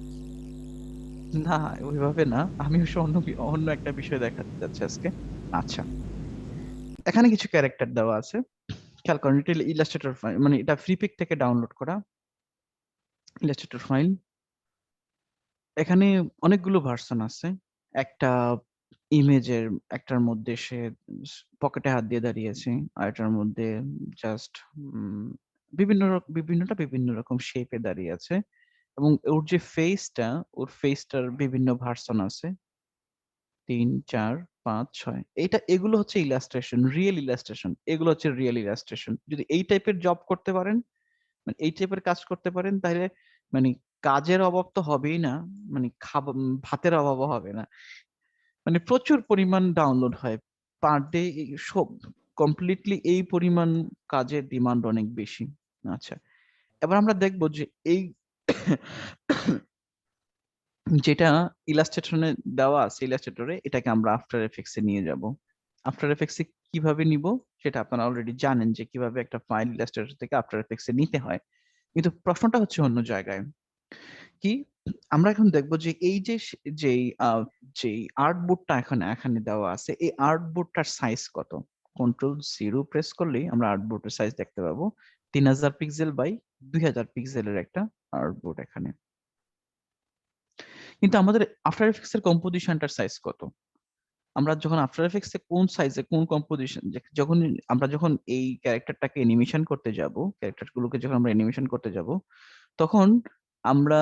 না ওইভাবে না, আমি অবশ্য অন্য একটা বিষয় দেখাতে যাচ্ছি আজকে। আচ্ছা, এখানে কিছু ক্যারেক্টার দেওয়া আছে, খেয়াল করেন। এটা ইলাস্ট্রেটর ফাইল, মানে এটা ফ্রিপিক থেকে ডাউনলোড করা ইলাস্ট্রেটর ফাইল। এখানে অনেকগুলো ভার্সন আছে। একটা ইমেজের, একটার মধ্যে সে পকেটে হাত দিয়ে দাঁড়িয়েছে, আর এটার মধ্যে জাস্ট বিভিন্নটা বিভিন্ন রকম শেপে দাঁড়িয়ে আছে। এবং ওর যে ফেসটা, ওর ফেসটার বিভিন্ন ভার্সন আছে, ৩, ৪, ৫, ৬। এগুলো হচ্ছে ইলাস্ট্রেশন, রিয়েল ইলাস্ট্রেশন। এগুলো হচ্ছে রিয়েল ইলাস্ট্রেশন। যদি এই টাইপের জব করতে পারেন, মানে এই টাইপের কাজ করতে পারেন, তাহলে মানে কাজের অভাব তো হবেই না, মানে ভাতের অভাবও হবে না। মানে প্রচুর পরিমাণ ডাউনলোড হয় পার ডে। সব কমপ্লিটলি এই পরিমাণ কাজের ডিমান্ড অনেক বেশি। আচ্ছা, এবার আমরা দেখবো যে এই যেটা ইলাস্ট্রেটরে দেওয়া আছে, ইলাস্ট্রেটরে এটাকে আমরা আফটার এফেক্টস এ নিয়ে যাব। আফটার এফেক্টস এ কিভাবে নিব সেটা আপনারা অলরেডি জানেন, যে কিভাবে একটা ফাইল ইলাস্ট্রেটর থেকে আফটার এফেক্টস এ নিতে হয়। কিন্তু প্রশ্নটা হচ্ছে অন্য জায়গায়। কি, আমরা এখন দেখবো যে এই যে যেই যেই আর্টবোর্ডটা এখানে দেওয়া আছে, এই আর্টবোর্ডটার সাইজ কত। Ctrl+0 প্রেস করলেই আমরা আর্টবোর্ডের সাইজ দেখতে পাবো। 3000 পিক্সেল বাই 2000 পিক্সেলের একটা আর্টবোর্ড এখানে। কিন্তু আমাদের আফটার এফেক্টস এর কম্পোজিশনটার সাইজ কত? আমরা যখন আফটার এফেক্টস এ কোন সাইজে কোন কম্পোজিশন, যখন এই ক্যারেক্টারটাকে অ্যানিমেশন করতে যাব, ক্যারেক্টার গুলোকে যখন আমরা অ্যানিমেশন করতে যাব, তখন আমরা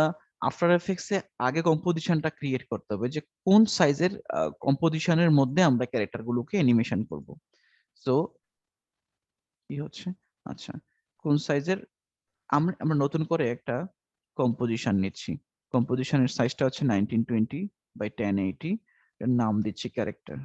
আফটার এফেক্টস এ আগে কম্পোজিশনটা ক্রিয়েট করতে হবে, যে কোন সাইজের কম্পোজিশনের মধ্যে আমরা ক্যারেক্টার গুলোকে অ্যানিমেশন করব। সো কি হচ্ছে, আচ্ছা, কোন সাইজের, আমরা নতুন করে একটা কম্পোজিশন নিচ্ছি। কম্পোজিশনের সাইজটা হচ্ছে 1920 বাই 1080। এর নাম দিচ্ছি ক্যারেক্টার।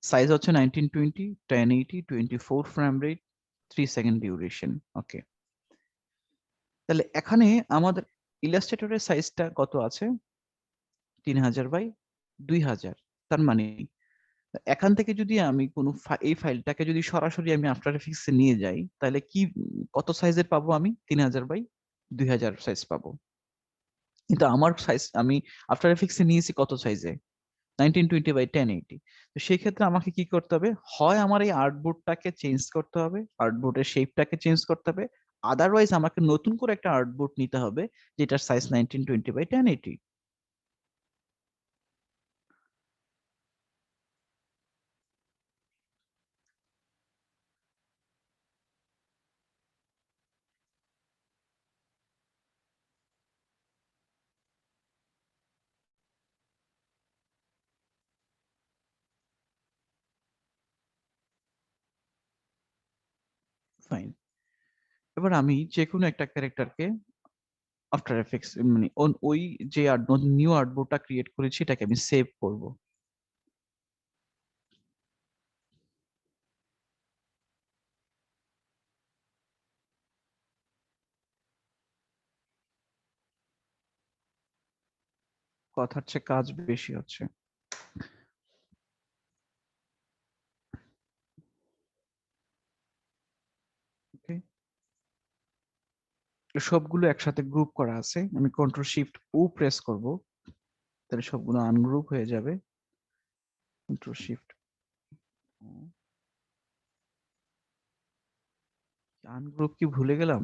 সাইজ হচ্ছে 1920, 1080, 24 ফ্রেম রেট, 3 সেকেন্ড ডিউরেশন। ওকে, তাহলে এখানে আমাদের ইলাস্ট্রেটরের সাইজটা কত আছে? 3000 বাই 2000। তার মানে এখান থেকে যদি আমি কোনো এই ফাইলটাকে যদি সরাসরি আমি আফটার এফেক্টস এ নিয়ে যাই, তাহলে কি কত সাইজের পাবো আমি? 3000 বাই 2000 সাইজ পাবো। কিন্তু আমার সাইজ আমি আফটার এফেক্টস এ নিয়েছি কত সাইজে? 1920 বাই 1080। তো সেই ক্ষেত্রে আমাকে কি করতে হবে? হয় আমার এই আর্টবোর্ডটাকে চেঞ্জ করতে হবে, আর্টবোর্ডের শেপটাকে চেঞ্জ করতে হবে, আদারওয়াইজ আমাকে নতুন করে একটা আর্টবোর্ড নিতে হবে যেটার সাইজ 1920 বাই 1080। ফাইন। এবার আমি যে কোনো একটা ক্যারেক্টারকে আফটার এফেক্টস, মানে ওই যে নিউ আর্টবোর্ডটা ক্রিয়েট করেছি এটাকে আমি সেভ করব। কথার চেয়ে কাজ বেশি হচ্ছে। ওকে, সবগুলো একসাথে গ্রুপ করা আছে। আমি Ctrl+Shift+O প্রেস করব, তাহলে সবগুলো আনগ্রুপ হয়ে যাবে। Ctrl+Shift, আনগ্রুপ কি ভুলে গেলাম?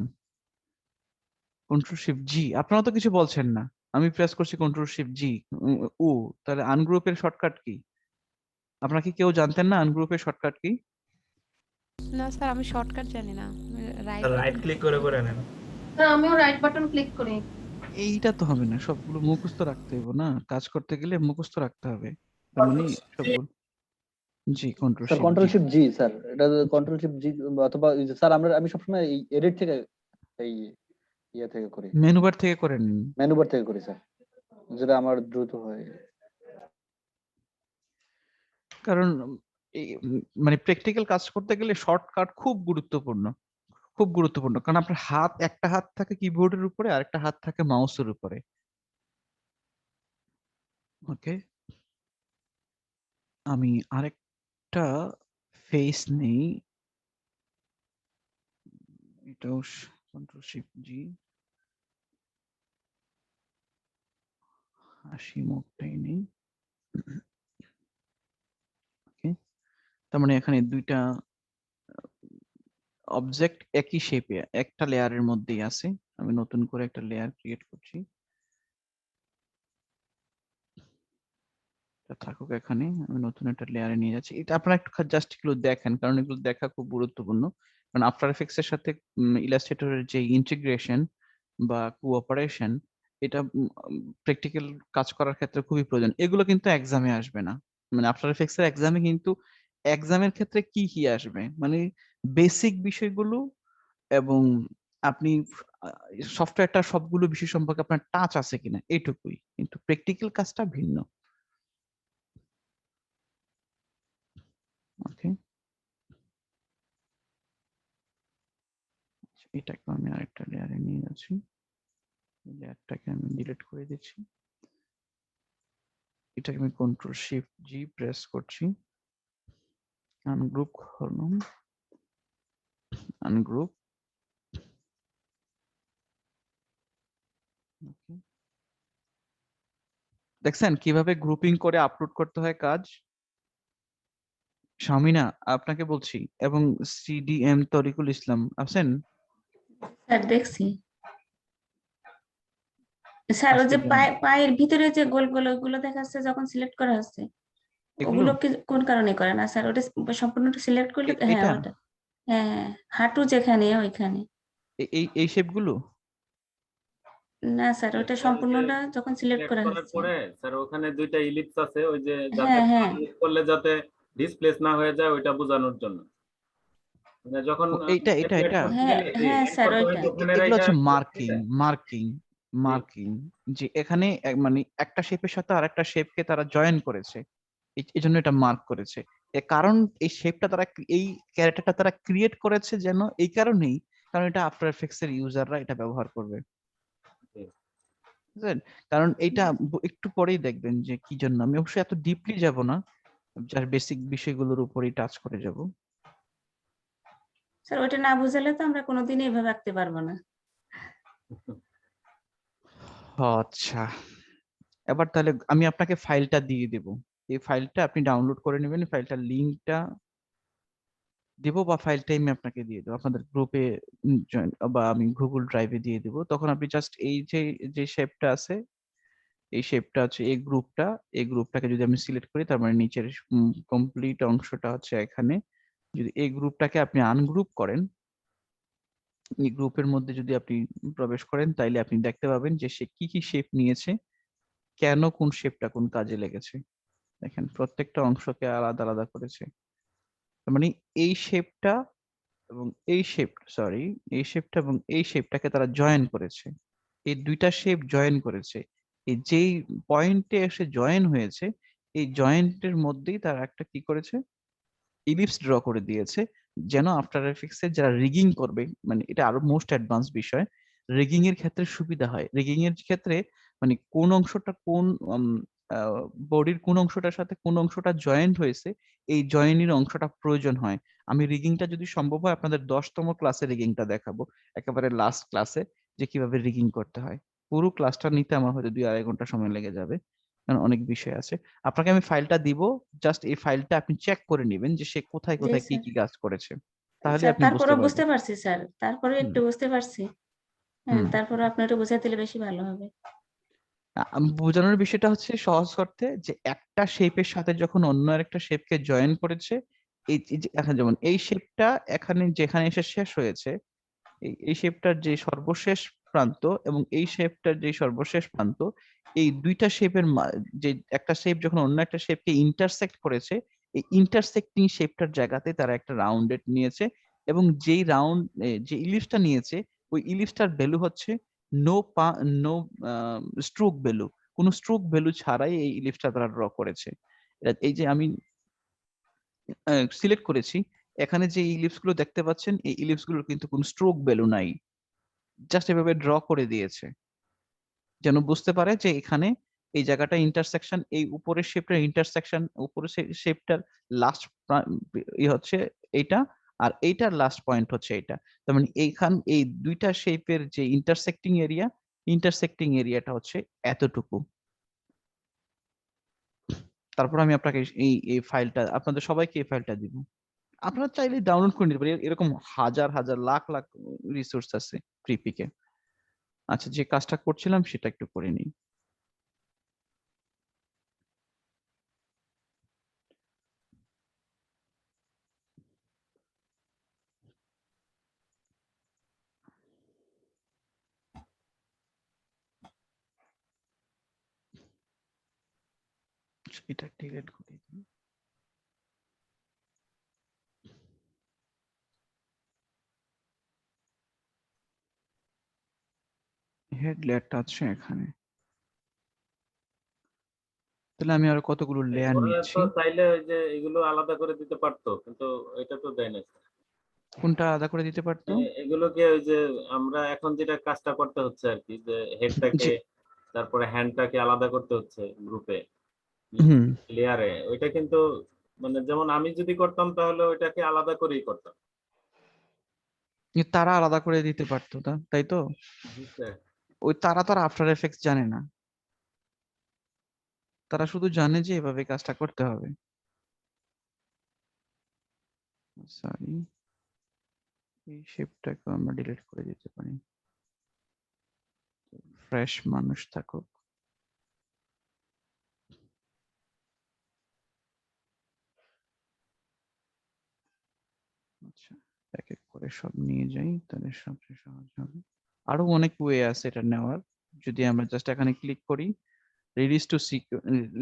Ctrl+Shift+G। আপনারা তো কিছু বলছেন না, আমি প্রেস করছি Ctrl+Shift+G, ও, তাহলে আনগ্রুপের শর্টকাট কি? আপনারা কি কেউ জানতেন না আনগ্রুপের শর্টকাট কি? না স্যার, আমি শর্টকাট জানি না। রাইট রাইট ক্লিক করে নেন। স্যার আমিও রাইট বাটন ক্লিক করি। এইটা তো হবে না, সবগুলো মুখস্থ রাখতে হবে না, কাজ করতে গেলে মুখস্থ রাখতে হবে। তার মানে সবগুলো G control sir shift control G. Shift G sir, এটা কন্ট্রোল শিফট জি, অথবা স্যার আমি সবসময় এই এডিট থেকে, এই ইয়ে থেকে করি, মেনু বার থেকে করে নিন। মেনু বার থেকে করি স্যার, যেটা আমার দ্রুত হয়। কারণ মানে প্র্যাকটিক্যাল কাজ করতে গেলে শর্টকাট খুব গুরুত্বপূর্ণ, খুব গুরুত্বপূর্ণ। কারণ আপনার হাত, একটা হাত থাকে কিবোর্ডের উপরে আর একটা হাত থাকে মাউসের উপরে। ওকে, আমি আরেকটা ফেস নেই, এটাও কন্ট্রোল শিফট জি, হাসি মুখটাই নেই। ওকে, তার মানে এখানে দুইটা অবজেক্ট একই শেপে একটা লেয়ারের মধ্যেই আছে। আমি নতুন করে একটা লেয়ার ক্রিয়েট করছি, এটা থাকুক এখানে, আমি নতুন একটা লেয়ারে নিয়ে যাচ্ছি। এটা আপনারা একটু জাস্ট এগুলো দেখেন, কারণ এগুলো দেখা খুব গুরুত্বপূর্ণ। কারণ আফটার এফেক্টস এর সাথে ইলাস্ট্রেটরের যে ইন্টিগ্রেশন বা কোঅপারেশন, এটা প্র্যাকটিক্যাল কাজ করার ক্ষেত্রে খুবই প্রয়োজন। এগুলো কিন্তু এক্সামে আসবে না, মানে আফটার এফেক্টস এর এক্সামে কিন্তু, এক্সামের ক্ষেত্রে কি কি আসবে মানে বেসিক বিষয়গুলো, এবং আপনি সফটওয়্যারটা সবগুলো বিষয় সম্পর্কে আপনার টাচ আছে কিনা এইটুকুই, কিন্তু প্র্যাকটিক্যাল কাজটা ভিন্ন। ওকে, এটাকে আমি আরেকটা লেয়ারে নিয়ে যাচ্ছি, লেয়ারটাকে আমি ডিলিট করে দিচ্ছি, এটাকে আমি কন্ট্রোল শিফট জি প্রেস করছি, আনগ্রুপ করলাম, আনগ্রুপ। দেখছেন কিভাবে গ্রুপিং করে আপলোড করতে হয় কাজ? শামিনা আপনাকে বলছি, এবং সিডিএম তরিকুল ইসলাম আছেন? স্যার দেখছি স্যার, ওই আজকে যে যান। পায়ের ভিতরে যে গোল গোল ওইগুলো দেখাচ্ছে যখন সিলেক্ট করা হচ্ছে, এগুলো ওগুলো কি কোন কারণে করে না স্যার? ওটা সম্পূর্ণটা সিলেক্ট করলে হ্যাঁ এটা ওটা, হ্যাঁ হাঁটু যেখানে ওইখানে। এই শেপগুলো না স্যার, ওটা স্যার ওই যে সম্পূর্ণটা যখন সিলেক্ট সিলেক্ট করা করার হচ্ছে। পরে স্যার ওখানে দুইটা ইলিপস আছে, ওই যে যাতে হ্যাঁ হ্যাঁ ক্লিক করলে যাতে ডিসপ্লেস না হয়ে যায় ওইটা বোঝানোর জন্য। মানে যখন এইটা এটা এড এটা করতে হ্যাঁ গেলে হ্যাঁ এড স্যার করতে হয় ওইটা। তো ওখানে এগুলো রাইখা হচ্ছে ঠিক মার্কিং, আছে? মার্কিং, জি মার্কিং, যে এখানে মানে একটা শেপের সাথে আরেকটা শেপকে তারা জয়েন করেছে, এই জন্য এটা মার্ক করেছে। এর কারণ এই শেপটা তারা এই ক্যারেক্টারটা তারা ক্রিয়েট করেছে যেন এই কারণেই, কারণ এটা আফটার এফেক্টস এর ইউজাররা এটা ব্যবহার করবে, জি। বুঝলেন? কারণ এইটা একটু পরেই দেখবেন যে কি জন্য। আমি অবশ্যই এত ডিপলি যাব না, যার বেসিক বিষয়গুলোর উপরেই টাচ করে যাব। স্যার ওইটা না বুঝালে তো আমরা কোনোদিনই এভাবে আঁকতে পারবো না। আচ্ছা, এবার তাহলে আমি আপনাকে ফাইলটা দিয়ে দেব, এই ফাইলটা আপনি ডাউনলোড করে নেবেন, ফাইলটার লিঙ্কটা দিব, বা ফাইলটাই আমি আপনাকে দিয়ে দেবো আপনাদের গ্রুপে, বা আমি গুগল ড্রাইভে দিয়ে দিব। তখন আপনি জাস্ট এই যে যে শেপটা আছে, এই শেপটা হচ্ছে এই গ্রুপটা, এই গ্রুপটাকে যদি আমি সিলেক্ট করি, তার মানে নিচের কমপ্লিট অংশটা হচ্ছে এখানে। যদি এই গ্রুপটাকে আপনি আনগ্রুপ করেন, এই গ্রুপের মধ্যে যদি আপনি প্রবেশ করেন, তাইলে আপনি দেখতে পাবেন যে সে কি কি শেপ নিয়েছে, কেন কোন শেপটা কোন কাজে লেগেছে। দেখেন প্রত্যেকটা অংশকে আলাদা আলাদা করেছে। তার মানে এই শেপটা এবং এই শেপ, সরি, এই শেপটা এবং এই শেপটাকে তারা জয়েন করেছে, এই দুইটা শেপ জয়েন করেছে। এই যেই পয়েন্টে এসে জয়েন হয়েছে, এই জয়েন্টের মধ্যেই তারা একটা কি করেছে, ইলিপস ড্র করে দিয়েছে, যেন আফটার এফেক্টস এর যারা রিগিং করবে, মানে এটা আরো মোস্ট অ্যাডভান্স বিষয়, রিগিং এর ক্ষেত্রে সুবিধা হয়। রিগিং এর ক্ষেত্রে মানে কোন অংশটা কোন বডির কোন অংশটার সাথে কোন অংশটা জয়েন্ট হয়েছে, এই জয়েনের অংশটা প্রয়োজন হয়। আমি রিগিংটা যদি সম্ভব হয় আপনাদের 10তম ক্লাসে রিগিংটা দেখাবো, একেবারে লাস্ট ক্লাসে, যে কিভাবে রিগিং করতে হয়। পুরো ক্লাসটা নিতে আমার হয়তো 2-2.5 ঘন্টা সময় লেগে যাবে, কারণ অনেক বিষয় আছে। আপনাকে আমি ফাইলটা দিব, জাস্ট এই ফাইলটা আপনি চেক করে নেবেন যে সে কোথায় জি কোথায় কি স্যার। কি কাজ করেছে, তাহলে স্যার আপনি বুঝতে তারপরেও বুঝতে পারবেন। পারছি স্যার, তারপরে হুম একটু বুঝতে পারছি। হ্যাঁ হুম। তারপরে আপনি একটু বুঝাই দিলে বেশি ভালো হবে। বোঝানোর বিষয়টা হচ্ছে সহজ করতে, যে একটা শেপের সাথে যখন অন্য আরেকটা শেপকে জয়েন করেছে, এই যে এখন যেমন এই শেপটা এখানে যেখানে এসে শেষ হয়েছে, এই শেপটার যে সর্বশেষ প্রান্ত এবং এই শেপটার যে সর্বশেষ প্রান্ত, এই দুইটা শেপের যে একটা শেপ যখন অন্য একটা শেপকে ইন্টারসেক্ট করেছে, এই ইন্টারসেক্টিং শেপটার জায়গাতে তারা একটা রাউন্ডেড নিয়েছে, এবং যেই রাউন্ড যে ইলিপসটা নিয়েছে ওই ইলিপসটার ভ্যালু হচ্ছে নো নো স্ট্রোক ভ্যালু, কোনো স্ট্রোক ভ্যালু ছাড়াই এই ইলিপসটা তারা ড্র করেছে। এই যে আমি সিলেক্ট করেছি, এখানে যে ইলিপস গুলো দেখতে পাচ্ছেন এই ইলিপস গুলোর কিন্তু কোনো স্ট্রোক ভ্যালু নাই, জাস্ট এভাবে ড্র করে দিয়েছে যেন বুঝতে পারে যে এখানে এই জায়গাটা ইন্টারসেকশন, এই উপরের শেপটার ইন্টারসেকশন, উপরের শেপটার লাস্ট হচ্ছে এইটা, আর এইটার লাস্ট পয়েন্ট হচ্ছে এটা। তার মানে এই দুইটা শেপের যে ইন্টারসেক্টিং এরিয়াটা হচ্ছে এতটুকু। তারপর আমি আপনাকে এই ফাইলটা, আপনাদের সবাইকে এই ফাইলটা দিব, আপনারা চাইলে ডাউনলোড করে নিতে পারেন, এরকম হাজার হাজার লাখ লাখ রিসোর্স আছে প্রিপিকে। আচ্ছা, যে কাজটা করছিলাম সেটা একটু করে নিই। এটা ডিলিট করে দিই। হেড লেয়ারটা আছে এখানে, তাহলে আমি আর কতগুলো লেয়ার ওরা নিচ্ছি। তো চাইলে ওই যে এগুলো আলাদা করে দিতে পারতো, কিন্তু এটা তো দেয় না। কোনটা আলাদা করে দিতে পারতো? এগুলোকে ওই যে আমরা এখন যেটা কাজটা করতে হচ্ছে আর কি, যে হেডটাকে যে তারপরে হ্যান্ডটাকে আলাদা করতে হচ্ছে গ্রুপে হুম, লেয়ারে, ওইটা কিন্তু মানে যেমন আমি যদি করতাম তাহলে ওইটাকে আলাদা করেই করতাম। তারা আলাদা করে দিতে পারতো, তাই তো? বুঝছে? ওই তারা তো আফটার এফেক্টস জানে না, তারা শুধু জানে যে এভাবে কাজটা করতে হবে। সরি, এই শেপটাকে আমরা ডিলিট করে দিতে পারি, ফ্রেশ মানুষ থাকুক। আচ্ছা, এক এক করে সব নিয়ে যাই, তাহলে সবচেয়ে সহজ হবে। আরো অনেক ওয়ে আছে এটা নেওয়ার, যদি আমরা জাস্ট এখানে ক্লিক করি, রিডিউস টু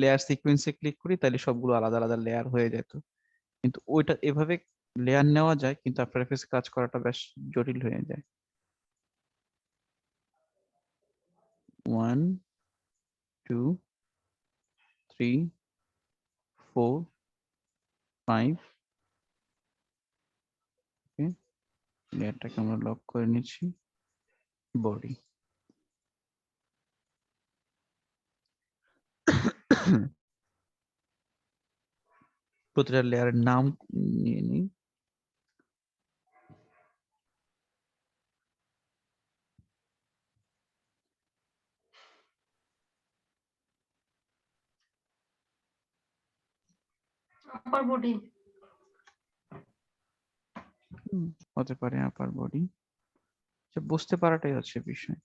লেয়ার সিকোয়েন্সে ক্লিক করি, তাহলে সবগুলো আলাদা আলাদা লেয়ার হয়ে যেত। কিন্তু ওইটা এভাবে লেয়ার নেওয়া যায়, কিন্তু আফটার এফেক্টস কাজ করাটা বেশ জটিল হয়ে যায়। 1 2 3 4 5, ওকে, লেয়ারটাকে আমরা লক করে নিচ্ছি। বডি প্রতিটা লেয়ারের নাম নিয়ে নিই। আপার বডি। হতে পারে আপার বডি, বুঝতে পারাটাই হচ্ছে বিষয়।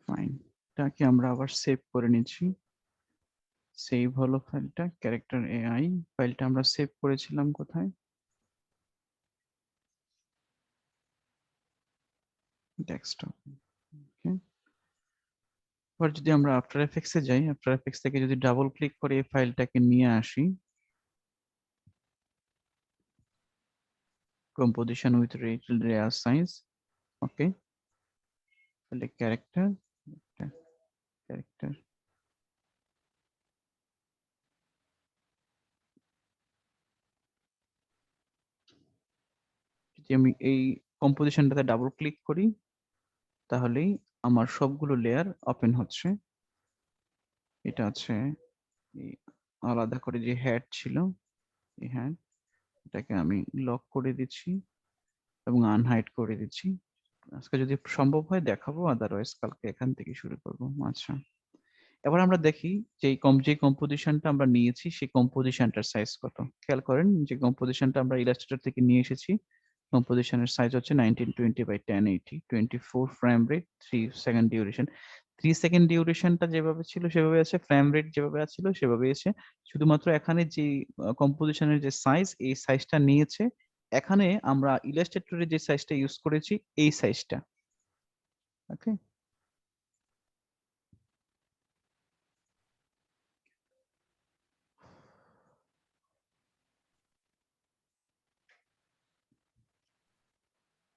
ফাইন, এটাকে আমরা আবার সেভ করে নিচ্ছি। সেভ হলো ফাইলটা, ক্যারেক্টার এআই ফাইলটা আমরা সেভ করেছিলাম কোথায়? ডেস্কটপ। ওকে, এবার যদি আমরা আফটার এফেক্টস এ যাই, আফটার এফেক্টস থেকে যদি ডাবল ক্লিক করে এই ফাইলটাকে নিয়ে আসি, কম্পোজিশন উইথ রেয়ার সাইজ, ওকে, তাহলে ক্যারেক্টার ক্যারেক্টার যদি আমি এই কম্পোজিশনটাতে ডাবল ক্লিক করি তাহলেই আমার সবগুলো লেয়ার ওপেন হচ্ছে। এটা আছে এই আলাদা করে যে হেড ছিল, এই হেড, এটাকে আমি লক করে দিচ্ছি এবং আনহাইড করে দিচ্ছি। আজকে যদি সম্ভব হয় দেখাবো, আদারওয়াইজ কালকে এখান থেকে শুরু করব। আচ্ছা, এবার আমরা দেখি যে যে কম্পোজিশনটা আমরা নিয়েছি সেই কম্পোজিশনটার সাইজ কত। খেয়াল করেন যে কম্পোজিশনটা আমরা ইলাস্ট্রেটর থেকে নিয়ে এসেছি, কম্পোজিশনের সাইজ হচ্ছে 1920 by 1080, 24 frame rate, 3 second duration. 3 second ডিউরেশনটা যেভাবে ছিল সেভাবে আছে, ফ্রেম রেট যেভাবে ছিল সেভাবে আছে। শুধুমাত্র এখানে যে কম্পোজিশনের যে সাইজ, এই সাইজটা নিয়েছে। এখানে আমরা ইলাস্ট্রেটরে যে সাইজটা ইউজ করেছি এই সাইজটা। ওকে,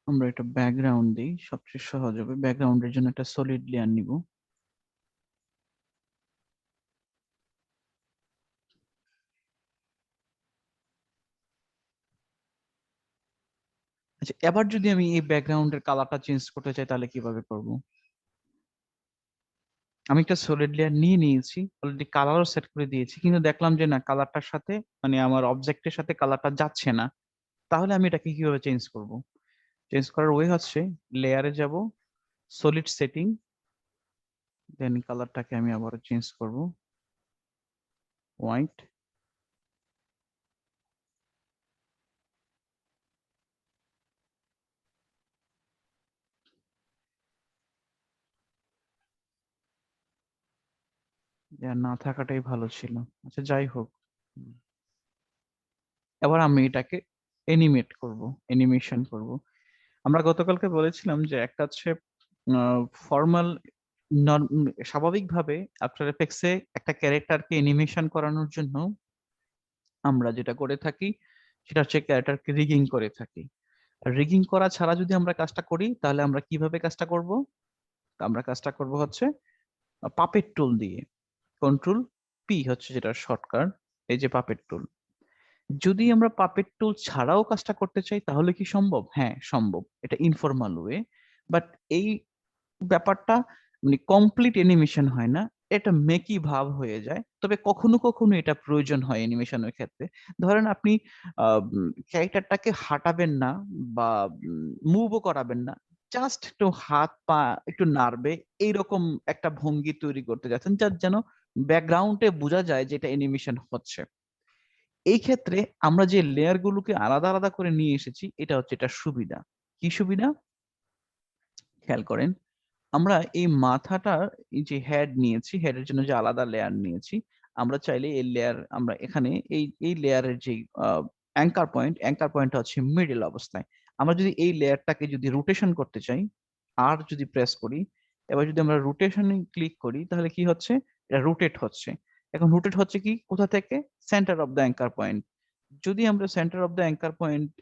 আমরা এটা ব্যাকগ্রাউন্ড দিই, সবচেয়ে সহজ হবে। ব্যাকগ্রাউন্ডের জন্য একটা সলিড লেয়ার নিব। আচ্ছা, এবার যদি আমি এই ব্যাকগ্রাউন্ডের কালারটা চেঞ্জ করতে চাই তাহলে কিভাবে করব? আমি একটা সলিড লেয়ার নিয়ে নিয়েছি, অলরেডি কালারও সেট করে দিয়েছি, কিন্তু দেখলাম যে না, কালারটার সাথে মানে আমার অবজেক্টের সাথে কালারটা যাচ্ছে না। তাহলে আমি এটাকে কিভাবে চেঞ্জ করব? চেঞ্জ করার ওয়ে হচ্ছে লেয়ারে যাব, সলিড সেটিং, দেন কালারটাকে আমি আবারও চেঞ্জ করব, হোয়াইট। না থাকাটাই ভালো ছিল। আচ্ছা, যাই হোক, এবার আমি এটাকে অ্যানিমেট করব, অ্যানিমেশন করব। আমরা গতকালকে বলেছিলাম যে একটা হচ্ছে ফর্মাল, স্বাভাবিকভাবে আফটার এফেক্টসে একটা ক্যারেক্টারকে অ্যানিমেশন করানোর জন্য আমরা যেটা করে থাকি সেটা হচ্ছে ক্যারেক্টারকে রিগিং করে থাকি। রিগিং করা ছাড়া যদি আমরা কাজটা করি তাহলে আমরা কিভাবে কাজটা করব? আমরা কাজটা করব হচ্ছে পাপেট টুল দিয়ে। কন্ট্রোল পি হচ্ছে যেটা শর্টকাট, এই যে পাপেট টুল। যদি আমরা পাপেট টুল ছাড়াও কাজটা করতে চাই তাহলে কি সম্ভব? হ্যাঁ, সম্ভব। এটা ইনফর্মাল ওয়ে, বাট এই ব্যাপারটা মানে কমপ্লিট অ্যানিমেশন হয় না, এটা মেকি ভাব হয়ে যায়। তবে কখনো কখনো এটা প্রয়োজন হয় অ্যানিমেশনের ক্ষেত্রে। ধরেন আপনি ক্যারেক্টারটাকে হাঁটাবেন না বা মুভও করাবেন না, জাস্ট একটু হাত পা একটু নাড়বে, এইরকম একটা ভঙ্গি তৈরি করতে যাচ্ছেন যার যেন ব্যাকগ্রাউন্ডে বোঝা যায় যে এটা অ্যানিমেশন হচ্ছে। এই ক্ষেত্রে আমরা যে লেয়ার গুলোকে আলাদা আলাদা করে নিয়ে এসেছি, এটা হচ্ছে এটা সুবিধা। কি সুবিধা? খেয়াল করেন, আমরা এই মাথাটার এই যে হেড নিয়েছি, হেডের জন্য যে আলাদা লেয়ার নিয়েছি, আমরা চাইলে এই লেয়ার আমরা এখানে এই লেয়ারের যে অ্যাঙ্কার পয়েন্টটা হচ্ছে মিডল অবস্থায়। আমরা যদি এই লেয়ারটাকে যদি রোটেশন করতে চাই, আর যদি প্রেস করি, এবার যদি আমরা রোটেশনে ক্লিক করি তাহলে কি হচ্ছে? এটা রোটেট হচ্ছে। এখন রোটেট হচ্ছে কি কোথা থেকে? Centre of the anchor point. যদি আমরা সেন্টার অফ দ্য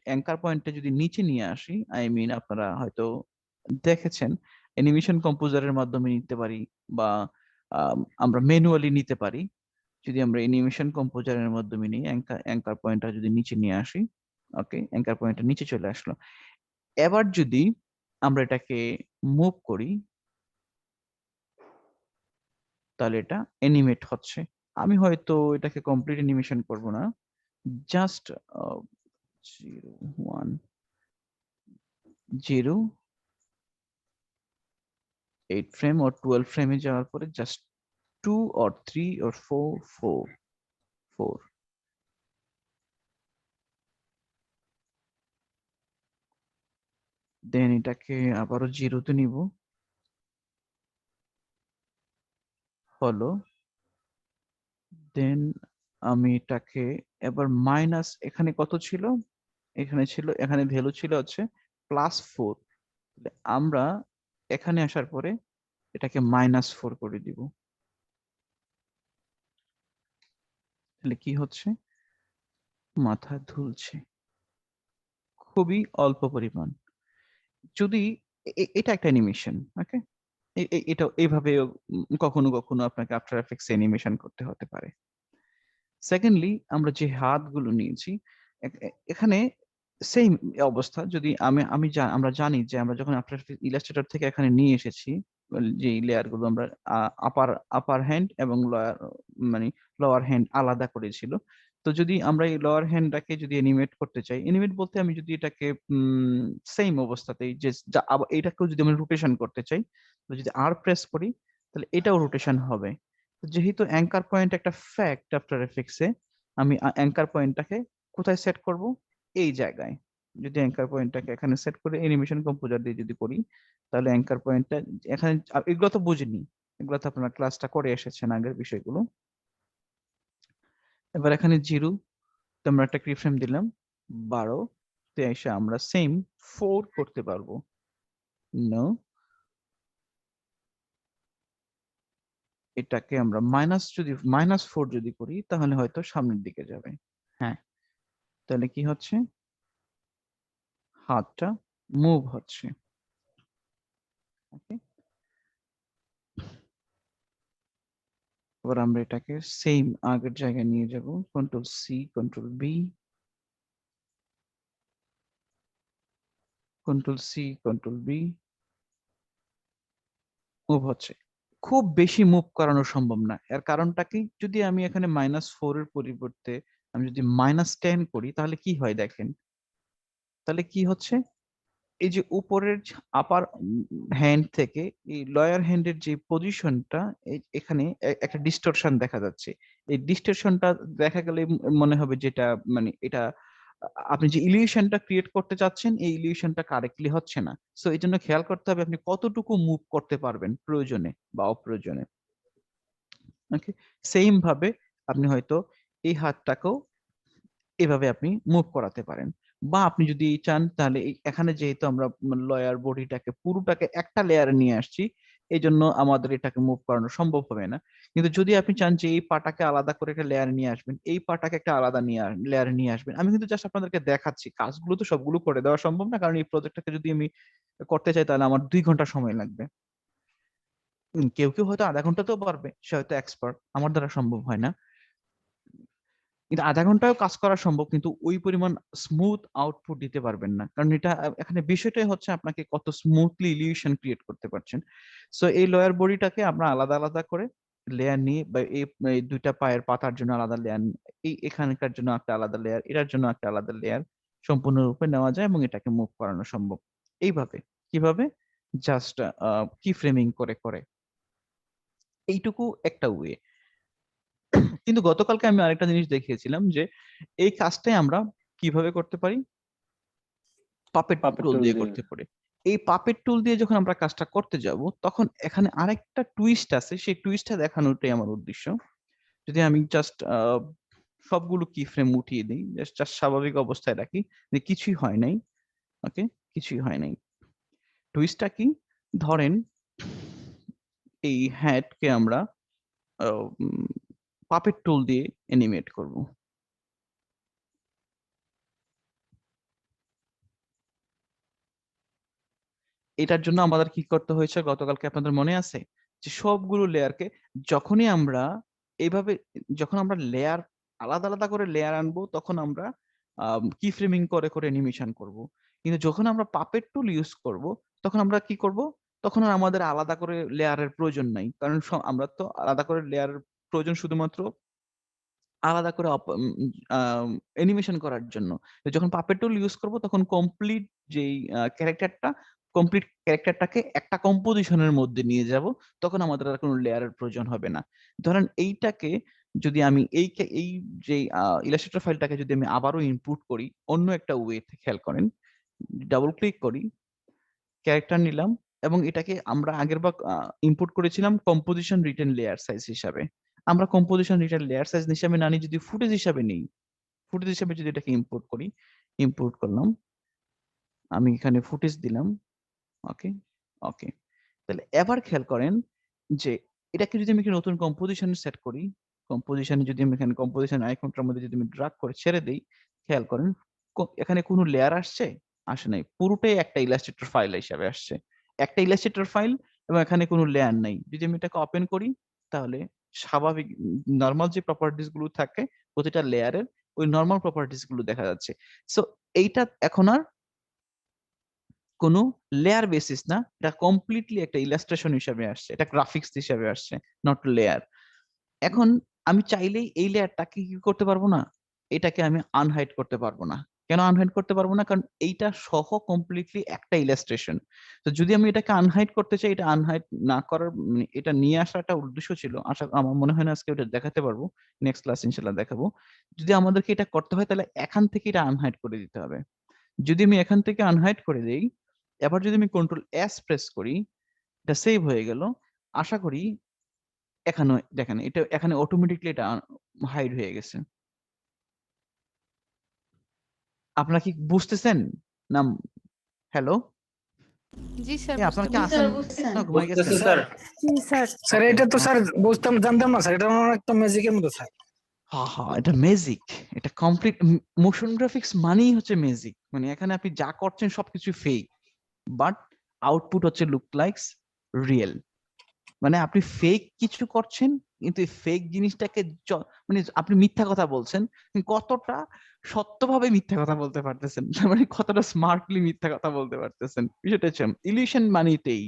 অ্যাঙ্কার পয়েন্টটা যদি নিচে নিয়ে আসি, আই মিন আপনারা হয়তো দেখেছেন অ্যানিমেশন কম্পোজারের মাধ্যমে নিতে পারি বা আমরা ম্যানুয়ালি নিতে পারি। যদি আমরা অ্যানিমেশন কম্পোজারের মাধ্যমে নিই, অ্যাঙ্কার পয়েন্টটা যদি নিচে নিয়ে আসি, ওকে, অ্যাঙ্কার পয়েন্টটা নিচে চলে আসলো। এবার যদি আমরা এটাকে মুভ করি তাহলে এটা অ্যানিমেট হচ্ছে। আমি হয়তো এটাকে কমপ্লিট অ্যানিমেশন করব না, জাস্ট 0 1 0 8 ফ্রেম or 12 ফ্রেমে যাওয়ার পরে জাস্ট 2 or 3 or 4 দেন এটাকে আবারও 0 তে নিব, হলো দেন আমি এটাকে এবার মাইনাস, এখানে কত ছিল, এখানে ভ্যালু ছিল হচ্ছে +4। আমরা এখানে আসার পরে এটাকে -4 করে দিব। তাহলে কি হচ্ছে, মাথা ঝুলছে, খুবই অল্প পরিমাণ। যদি এটা একটা অ্যানিমেশন, ওকে, এটা এইভাবে কখনো কখনো আপনাকে আফটার এফেক্টস অ্যানিমেশন করতে হতে পারে। সেকেন্ডলি, আমরা যে হাতগুলো নিয়েছি এখানে সেম অবস্থা। যদি আমরা জানি যে আমরা যখন আফটার ইলাস্ট্রেটর থেকে এখানে নিয়ে এসেছি, যে লেয়ার গুলো আমরা আপার হ্যান্ড এবং মানে লোয়ার হ্যান্ড আলাদা করেছিল। তো যদি আমরা এই লোয়ার হ্যান্ডটাকে যদি অ্যানিমেট করতে চাই, অ্যানিমেট বলতে আমি যদি এটাকে সেম অবস্থাতেই যে এটাকেও যদি আমরা রোটেশন করতে চাই, তো যদি আর প্রেস করি তাহলে এটাও রোটেশন হবে। যেহেতু অ্যাঙ্কার পয়েন্ট একটা ফ্যাক্ট আফটার এফেক্টসে, আমি অ্যাঙ্কার পয়েন্টটাকে কোথায় সেট করব, এই জায়গায়। যদি অ্যাঙ্কার পয়েন্টটাকে এখানে সেট করে অ্যানিমেশন কম্পোজার দিয়ে যদি করি, তাহলে অ্যাঙ্কার পয়েন্টটা এখানে, এগুলো তো বুঝিনি, এগুলো তো আপনারা ক্লাসটা করে এসেছেন আগের বিষয়গুলো। এবার এখানে 0 তো আমরা একটা কিফ্রেম দিলাম 12 তে এসে আমরা সেম 4 করতে পারবো। নো, এটাকে আমরা -4 যদি করি তাহলে হয়তো সামনের দিকে যাবে। হ্যাঁ, তাহলে কি হচ্ছে, হাতটা মুভ হচ্ছে। ওকে, এবার আমরা এটাকে সেম আগের জায়গায় নিয়ে যাব, Ctrl+C Ctrl+B Ctrl+C Ctrl+B, move হচ্ছে। খুব বেশি মুভ করানো সম্ভব না, এর কারণটা কি, যদি আমি এখানে -4 এর পরিবর্তে আমি যদি -10 করি তাহলে কি হয় দেখেন, তাহলে কি হচ্ছে, এই যে উপরের আপার হ্যান্ড থেকে এই লয়ার হ্যান্ডের যে পজিশনটা, এখানে একটা ডিস্টরশন দেখা যাচ্ছে। এই ডিস্টরশনটা দেখা গেলে মনে হবে যেটা মানে এটা আপনি যে ইলিউশনটা ক্রিয়েট করতে চাচ্ছেন এই ইলিউশনটা কারেক্টলি হচ্ছে না। সো এই জন্য খেয়াল করতে হবে আপনি কতটুকু মুভ করতে পারবেন প্রয়োজনে বা অপ্রয়োজনে। ওকে, সেম ভাবে আপনি হয়তো এই হাতটাকেও এভাবে আপনি মুভ করাতে পারেন। বা আপনি যদি চান তাহলে এখানে যেহেতু আমরা লয়ার বডিটাকে পুরোটাকে একটা লেয়ারে নিয়ে আসছি, এই জন্য আমাদের এটাকে মুভ করানো সম্ভব হবে না। কিন্তু যদি আপনি চান যে এই পাটাকে আলাদা করে একটা লেয়ারে নিয়ে আসবেন, এই পাটাকে একটা আলাদা লেয়ারে নিয়ে আসবেন, আমি কিন্তু জাস্ট আপনাদেরকে দেখাচ্ছি, কাজগুলো তো সবগুলো করে দেওয়া সম্ভব না, কারণ এই প্রজেক্টটাকে যদি আমি করতে চাই তাহলে আমার 2 ঘন্টা সময় লাগবে। কেউ কেউ হয়তো আধা ঘন্টাতেও পারবে, সে হয়তো এক্সপার্ট, আমার দ্বারা সম্ভব হয় না। কিন্তু আধা ঘন্টায়ও কাজ করা সম্ভব, কিন্তু ওই পরিমাণ স্মুথ আউটপুট দিতে পারবেন না, কারণ এটা এখানে বিষয়টাই হচ্ছে আপনাকে কত স্মুথলি ইলিউশন ক্রিয়েট করতে পারছেন। সো এই লয়ার বডিটাকে আমরা আলাদা আলাদা করে লেয়ার নিয়ে, বা এই দুইটা পায়ের পাতার জন্য আলাদা লেয়ার, এই এখানকার জন্য একটা আলাদা লেয়ার, এটার জন্য একটা আলাদা লেয়ার সম্পূর্ণরূপে নেওয়া যায় এবং এটাকে মুভ করানো সম্ভব। এইভাবে কিভাবে, জাস্ট কি ফ্রেমিং করে করে, এইটুকু একটা ওয়ে। কিন্তু গতকালকে আমি আরেকটা জিনিস দেখিয়েছিলাম যে এই কাজটাই আমরা কিভাবে করতে পারি, পাপেট Puppet টুল tool দিয়ে দিয়ে। করতে পারি। এই পাপেট টুল দিয়ে যখন আমরা কাজটা করতে যাব তখন এখানে আরেকটা টুইস্ট আছে, সেই টুইস্টটা দেখানোটাই আমার উদ্দেশ্য। যদি আমি জাস্ট সবগুলো কি ফ্রেম উঠিয়ে দিই, জাস্ট স্বাভাবিক অবস্থায় রাখি, যে কিছুই হয় নাই, ওকে, কিছুই হয় নাই। টুইস্টটা কি, ধরেন এই হ্যাটকে আমরা পাপেট টুল দিয়ে অ্যানিমেট করব। এটার জন্য আমাদের কি করতে হয়েছে গতকালকে আপনাদের মনে আছে, যে সবগুলো লেয়ারকে যখনই আমরা এইভাবে, যখন আমরা লেয়ার আলাদা আলাদা করে লেয়ার আনবো তখন আমরা কি ফ্রেমিং করে করে অ্যানিমেশন করব। কিন্তু যখন আমরা পাপেট টুল ইউজ করব তখন আমরা কি করব, তখন আর আমাদের আলাদা করে লেয়ারের প্রয়োজন নাই, কারণ আমরা তো আলাদা করে লেয়ারের প্রয়োজন শুধুমাত্র আলাদা করে অ্যানিমেশন করার জন্য। তো যখন পাপেট টুল ইউজ করব তখন যেই কমপ্লিট ক্যারেক্টারটাকে একটা কম্পোজিশনের মধ্যে নিয়ে যাব, তখন আমাদের আর কোনো লেয়ারের প্রয়োজন হবে না। ধরেন এইটাকে যদি আমি এই যে ইলাস্ট্রেটর ফাইলটাকে যদি আমি আবারও ইনপুট করি অন্য একটা ওয়েতে, খেয়াল করেন, ডাবল ক্লিক করি, ক্যারেক্টার নিলাম এবং এটাকে আমরা আগের বার ইনপুট করেছিলাম কম্পোজিশন রিটেন লেয়ার সাইজ হিসাবে। আমরা কম্পোজিশন এটা লেয়ার সাইজ হিসাবে না নিয়ে যদি ফুটেজ হিসাবে নেই, ফুটেজ হিসাবে যদি এটাকে ইম্পোর্ট করি, ইম্পোর্ট করলাম, আমি এখানে ফুটেজ দিলাম, ওকে ওকে। তাহলে এবার খেয়াল করেন যে এটাকে যদি আমি একটা নতুন কম্পোজিশন সেট করি, কম্পোজিশনে যদি আমি এখানে কম্পোজিশন আইকনটার মধ্যে যদি আমি ড্রাগ করে ছেড়ে দেই, খেয়াল করেন এখানে কোনো লেয়ার আসছে, আসে নাই, পুরোটাই একটা ইলাস্ট্রেটর ফাইল হিসাবে আসছে, একটা ইলাস্ট্রেটর ফাইল, এবং এখানে কোনো লেয়ার নাই। যদি আমি এটাকে ওপেন করি তাহলে স্বাভাবিক নরমাল যে প্রপার্টিস গুলো থাকে প্রতিটা লেয়ারের ওই নরমাল প্রপার্টিস গুলো দেখা যাচ্ছে। সো এইটা এখন আর কোনো লেয়ার বেসিস না, এটা কমপ্লিটলি একটা ইলাস্ট্রেশন হিসাবে আসছে, এটা গ্রাফিক্স হিসাবে আসছে, নট লেয়ার। এখন আমি চাইলেই এই লেয়ারটাকে কি করতে পারবো না, এটাকে আমি আনহাইড করতে পারবো না। কেন আনহাইড করতে পারবো না? কারণ এইটা সহ কমপ্লিটলি একটা ইলাস্ট্রেশন। তো যদি আমি এটাকে আনহাইড করতে চাই, এটা আনহাইড না করার এটা নিয়ে আসার একটা উদ্দেশ্য ছিল, আশা আমার মনে হয় না আজকে ওটা দেখাতে পারবো, নেক্সট ক্লাস ইনশাল্লাহ দেখাবো। যদি আমাদেরকে এটা করতে হয় তাহলে এখান থেকে এটা আনহাইড করে দিতে হবে। যদি আমি এখান থেকে আনহাইড করে দেই, এবার যদি আমি কন্ট্রোল এস প্রেস করি, এটা সেভ হয়ে গেল। আশা করি এখানে দেখেন এটা এখানে অটোমেটিকলি এটা হাইড হয়ে গেছে। আপনারা কি বুঝতেছেন না? হ্যালো, জি স্যার আপনারা কি বুঝতে স্যার আছেন বুঝতেছি। না ঘুমাই গেছেন? বুঝতেছি স্যার। স্যার এটা তো স্যার বুঝতাম জানতাম না স্যার, এটা একটা ম্যাজিকের মতো স্যার। হ্যাঁ হ্যাঁ, এটা ম্যাজিক, এটা কমপ্লিট মোশন গ্রাফিক্স মানেই হচ্ছে ম্যাজিক। মানে এখানে আপনি যা করছেন সবকিছু ফেক, বাট আউটপুট হচ্ছে লুক লাইকস রিয়েল। মানে আপনি ফেক কিছু করছেন কিন্তু এই ফেক জিনিসটাকে মানে আপনি মিথ্যা কথা বলছেন, কিন্তু কতটা সত্যভাবে মিথ্যা কথা বলতে পারতেছেন, মানে কতটা স্মার্টলি মিথ্যা কথা বলতে পারতেছেন, বিষয়টা হচ্ছে ইলিউশন মানেই।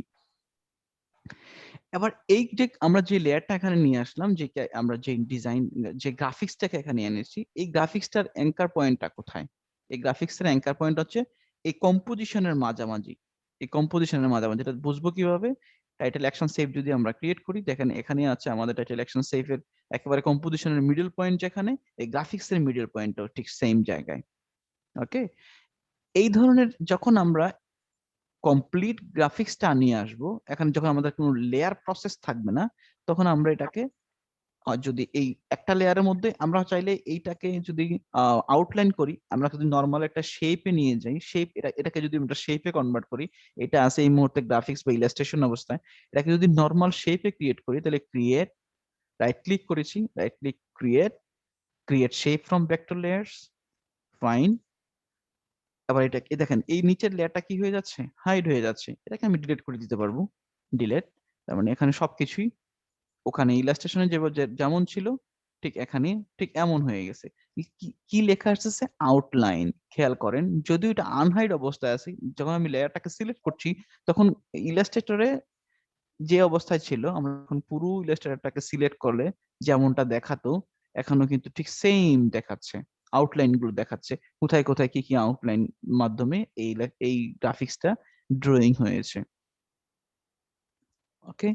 এবার এই যে আমরা যে লেয়ারটা এখানে নিয়ে আসলাম, যে আমরা যে ডিজাইন যে গ্রাফিক্সটাকে এখানে এনেছি, এই গ্রাফিক্সটার অ্যাঙ্কার পয়েন্টটা কোথায়? এই গ্রাফিক্সের অ্যাঙ্কার পয়েন্ট হচ্ছে এই কম্পোজিশনের মাঝামাঝি। এই কম্পোজিশনের মাঝামাঝি এটা বুঝবো কিভাবে? টাইটেল অ্যাকশন সেভ যদি আমরা ক্রিয়েট করি, দেখেন এখানে আছে আমাদের টাইটেল অ্যাকশন সেভের একেবারে কম্পোজিশনের মিডল পয়েন্ট, যেখানে এই গ্রাফিক্সের মিডল পয়েন্টও ঠিক সেম জায়গায়। ওকে, এই ধরনের যখন আমরা কমপ্লিট গ্রাফিক্সটা নিয়ে আসবো, এখানে যখন আমাদের কোনো লেয়ার প্রসেস থাকবে না, তখন আমরা এটাকে যদি এই একটা লেয়ারের মধ্যে আমরা চাইলে এইটাকে যদি আউটলাইন করি, আমরা যদি নর্মাল একটা শেপে নিয়ে যাই, শেপ এটাকে যদি আমরা শেপে কনভার্ট করি, এটা আছে এই মুহূর্তে গ্রাফিক্স বা ইলাস্ট্রেশন অবস্থায়, এটাকে যদি নর্মাল শেপে ক্রিয়েট করি, তাহলে ক্রিয়েট, রাইট ক্লিক করেছি, right click, create, create shape from vector layers, fine. আবার এটা দেখেন এই নিচের লেয়ারটা কি হয়ে যাচ্ছে, হাইড হয়ে যাচ্ছে, এটাকে আমি ডিলিট করে দিতে পারবো, ডিলিট। তার মানে এখানে সবকিছুই ওখানে ইলাস্ট্রেশনে যেমন ছিল ঠিক এখানে ঠিক এমন হয়ে গেছে। কি লেখা আসছে? আউটলাইন। খেয়াল করেন যদিও এটা আনহাইড অবস্থায় আছে, যখন আমি লেয়ারটাকে সিলেক্ট করছি তখন ইলাস্ট্রেটরে যে অবস্থায় ছিল, আমরা এখন পুরো ইলাস্ট্রেটরটাকে সিলেক্ট করলে যেমনটা দেখাতো এখনো কিন্তু ঠিক সেম দেখাচ্ছে, আউটলাইন গুলো দেখাচ্ছে, কোথায় কোথায় কি কি আউটলাইন মাধ্যমে এই গ্রাফিক্সটা ড্রয়িং হয়েছে। ওকে,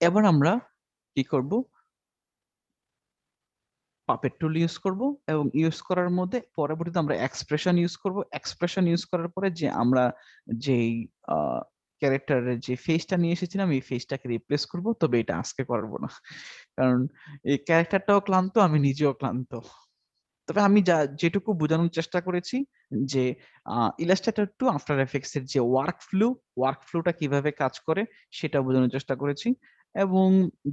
এবার আমরা কি করব? পাপেট টুল ইউজ করব, এবং ইউজ করার মধ্যে পরবর্তীতে আমরা এক্সপ্রেশন ইউজ করব। এক্সপ্রেশন ইউজ করার পরে যে আমরা যেই ক্যারেক্টারের যে ফেসটা নিয়ে এসেছিলাম এই ফেসটাকে রিপ্লেস করব, তবে এটা আজকে করব না, কারণ এই ক্যারেক্টারটাও ক্লান্ত, আমি নিজেও ক্লান্ত। তবে আমি যেটুকু বোঝানোর চেষ্টা করেছি যে ইলাস্ট্রেটর টু আফটার এফেক্টস এর যে ওয়ার্ক ফ্লোটা কিভাবে কাজ করে সেটা বোঝানোর চেষ্টা করেছি। এবং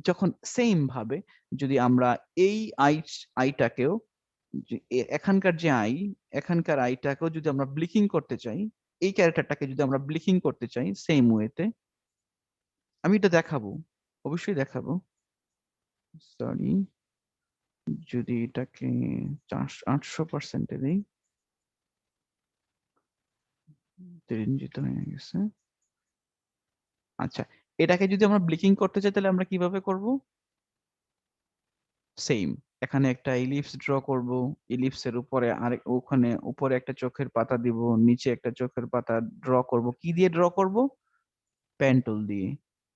যখন সেম ভাবে যদি আমরা এই আইটাকেও এখানকার যে এখানকার আইটাকেও যদি আমরা ব্লিকিং করতে চাই, এই ক্যারেক্টারটাকে যদি আমরা ব্লিকিং করতে চাই সেম ওয়েতে, আমি এটা দেখাবো, অবশ্যই দেখাবো। সরি, যদি এটাকে 800% দিই, রঞ্জিত হয়ে গেছে। আচ্ছা, এটাকে যদি আমরা ব্লিকিং করতে চাই তাহলে আমরা কিভাবে করব? সেম, এখানে একটা ইলিপস ড্র করব, ইলিপসের উপরে আরেক ওখানে উপরে একটা চোখের পাতা দিব, নিচে একটা চোখের পাতা ড্র করব। কি দিয়ে ড্র করব? পেন টুল দিয়ে।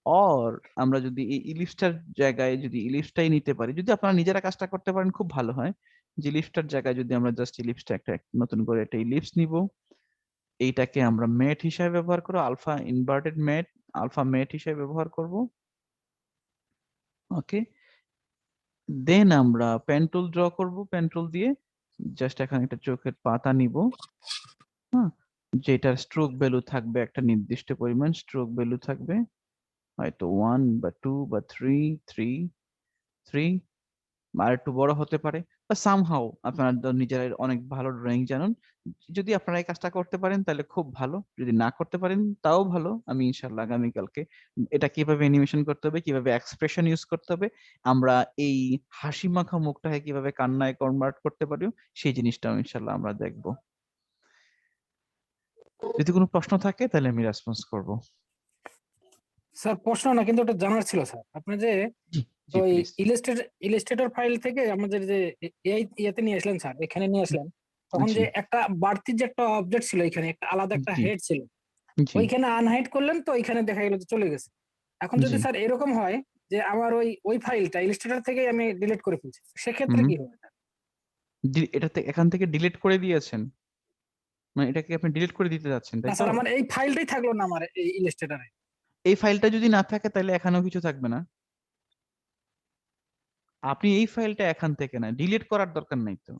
অর আমরা যদি এই ইলিপসটার জায়গায় যদি ইলিপসটাই নিতে পারি, যদি আপনারা নিজেরা কাজটা করতে পারেন খুব ভালো হয়, যে ইলিপসটার জায়গায় যদি আমরা জাস্ট ইলিপসটা একটা নতুন করে একটা ইলিপস নিব, এইটাকে আমরা মেট হিসাবে ব্যবহার করব, আলফা ইনভার্টেড মেট, আলফা মেট হিসাবে ব্যবহার করব। ওকে, দেন আমরা পেন টুল ড্র করব, পেন টুল দিয়ে জাস্ট এখানে একটা চোখের পাতা নিব, হ্যাঁ, যেটার স্ট্রোক ভ্যালু থাকবে একটা নির্দিষ্ট পরিমাণ, স্ট্রোক ভ্যালু থাকবে হয়তো 1 বা 2 বা 3 আর একটু বড় হতে পারে, বা সামহাউ আপনারা নিজেরাই অনেক ভালো ড্রয়িং জানেন। যদি আপনারা এই কাজটা করতে পারেন তাহলে খুব ভালো, যদি না করতে পারেন তাও ভালো। আমি ইনশাল্লাহ আগামীকালকে এটা কিভাবে অ্যানিমেশন করতে হবে, কিভাবে এক্সপ্রেশন ইউজ করতে হবে, আমরা এই হাসি মাখা মুখটাকে কিভাবে কান্নায় কনভার্ট করতে পারি, সেই জিনিসটাও ইনশাল্লাহ আমরা দেখব। যদি কোনো প্রশ্ন থাকে তাহলে আমি রেসপন্স করব। স্যার প্রশ্ন না, কিন্তু ওটা জানার ছিল স্যার, আপনি যে জি জি ওই প্লিজ। ইলাস্ট্রেটর ফাইল থেকে আমাদের যে এআই ইয়েতে নিয়ে আসলেন স্যার, এখানে নিয়ে আসলেন, তখন জি যে একটা বাড়তি যে একটা অবজেক্ট ছিল, এখানে একটা আলাদা একটা জি হেড ছিল, জি ওইখানে আনহাইড করলেন তো ওইখানে দেখা গেল যে চলে গেছে। এখন যদি জি স্যার এরকম হয় যে আমার ওই ফাইলটা ইলাস্ট্রেটর থেকে আমি ডিলিট করে ফেলছি, সেক্ষেত্রে হুম, কি হবে? এটাতে এখান থেকে ডিলিট করে দিয়েছেন, মানে এটাকে আপনি ডিলিট করে দিতে যাচ্ছেন, না তাই তো? স্যার, আমার এই ফাইলটাই থাকলো না আমার এই ইলাস্ট্রেটরে। এই ফাইলটা যদি না থাকে তাহলে এখানেও কিছু থাকবে না। আপনি এই ফাইলটা এখান থেকে না, ডিলিট করার দরকার নাই তো।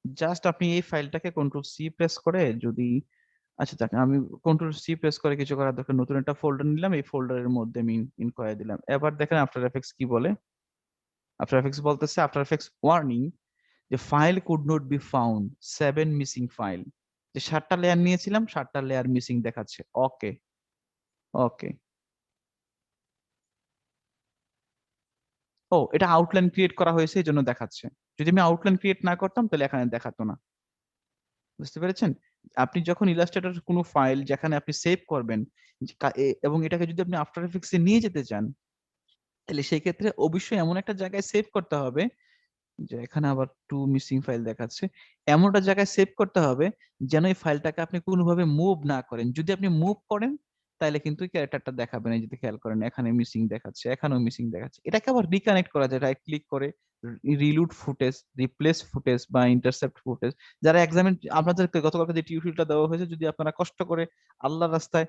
জাস্ট আপনি এই ফাইলটাকে কন্ট্রোল সি প্রেস করে যদি, আচ্ছা যাক, আমি কন্ট্রোল সি প্রেস করে কিছু করার দরকার, নতুন একটা ফোল্ডার নিলাম, এই ফোল্ডারের মধ্যে আমি ইন করে দিলাম। এবার দেখেন আফটার এফেক্টস কি বলে। আফটার এফেক্টস বলতেছে, আফটার এফেক্টস ওয়ার্নিং যে file could not be found, 7 missing file. যে 7টা লেয়ার নিয়েছিলাম, 7টা লেয়ার মিসিং দেখাচ্ছে। ওকে ওকে। ও, এটা আউটলাইন ক্রিয়েট করা হয়েছে এই জন্য দেখাচ্ছে। যদি আমি আউটলাইন ক্রিয়েট না করতাম তাহলে এখানে দেখাতো না। বুঝতে পেরেছেন? আপনি যখন ইলাস্ট্রেটর কোনো ফাইল যেখানে আপনি সেভ করবেন এবং এটাকে যদি আপনি আফটার এফেক্টস এ নিয়ে যেতে চান, তাহলে সেই ক্ষেত্রে অবশ্যই এমন একটা জায়গায় সেভ করতে হবে, যে এখানে আবার 2 মিসিং ফাইল দেখাচ্ছে। এমন একটা জায়গায় সেভ করতে হবে যেন এই ফাইলটাকে আপনি কোনোভাবে মুভ না করেন। যদি আপনি মুভ করেন তাহলে কিন্তু ক্যারেক্টারটা দেখাবে না। যদি খেয়াল করেন এখানে মিসিং দেখাচ্ছে, এখানেও মিসিং দেখাচ্ছে। এটাকে আবার রিকানেক্ট করা যায় রাইট ক্লিক করে, রিলুট ফুটেজ, রিপ্লেস ফুটেজ বা ইন্টারসেপ্ট ফুটেজ। যারা এক্সামিন আপনাদেরকে গতকালকে যে টিউটোরিয়ালটা দেওয়া হয়েছে, যদি আপনারা কষ্ট করে আল্লাহর রাস্তায়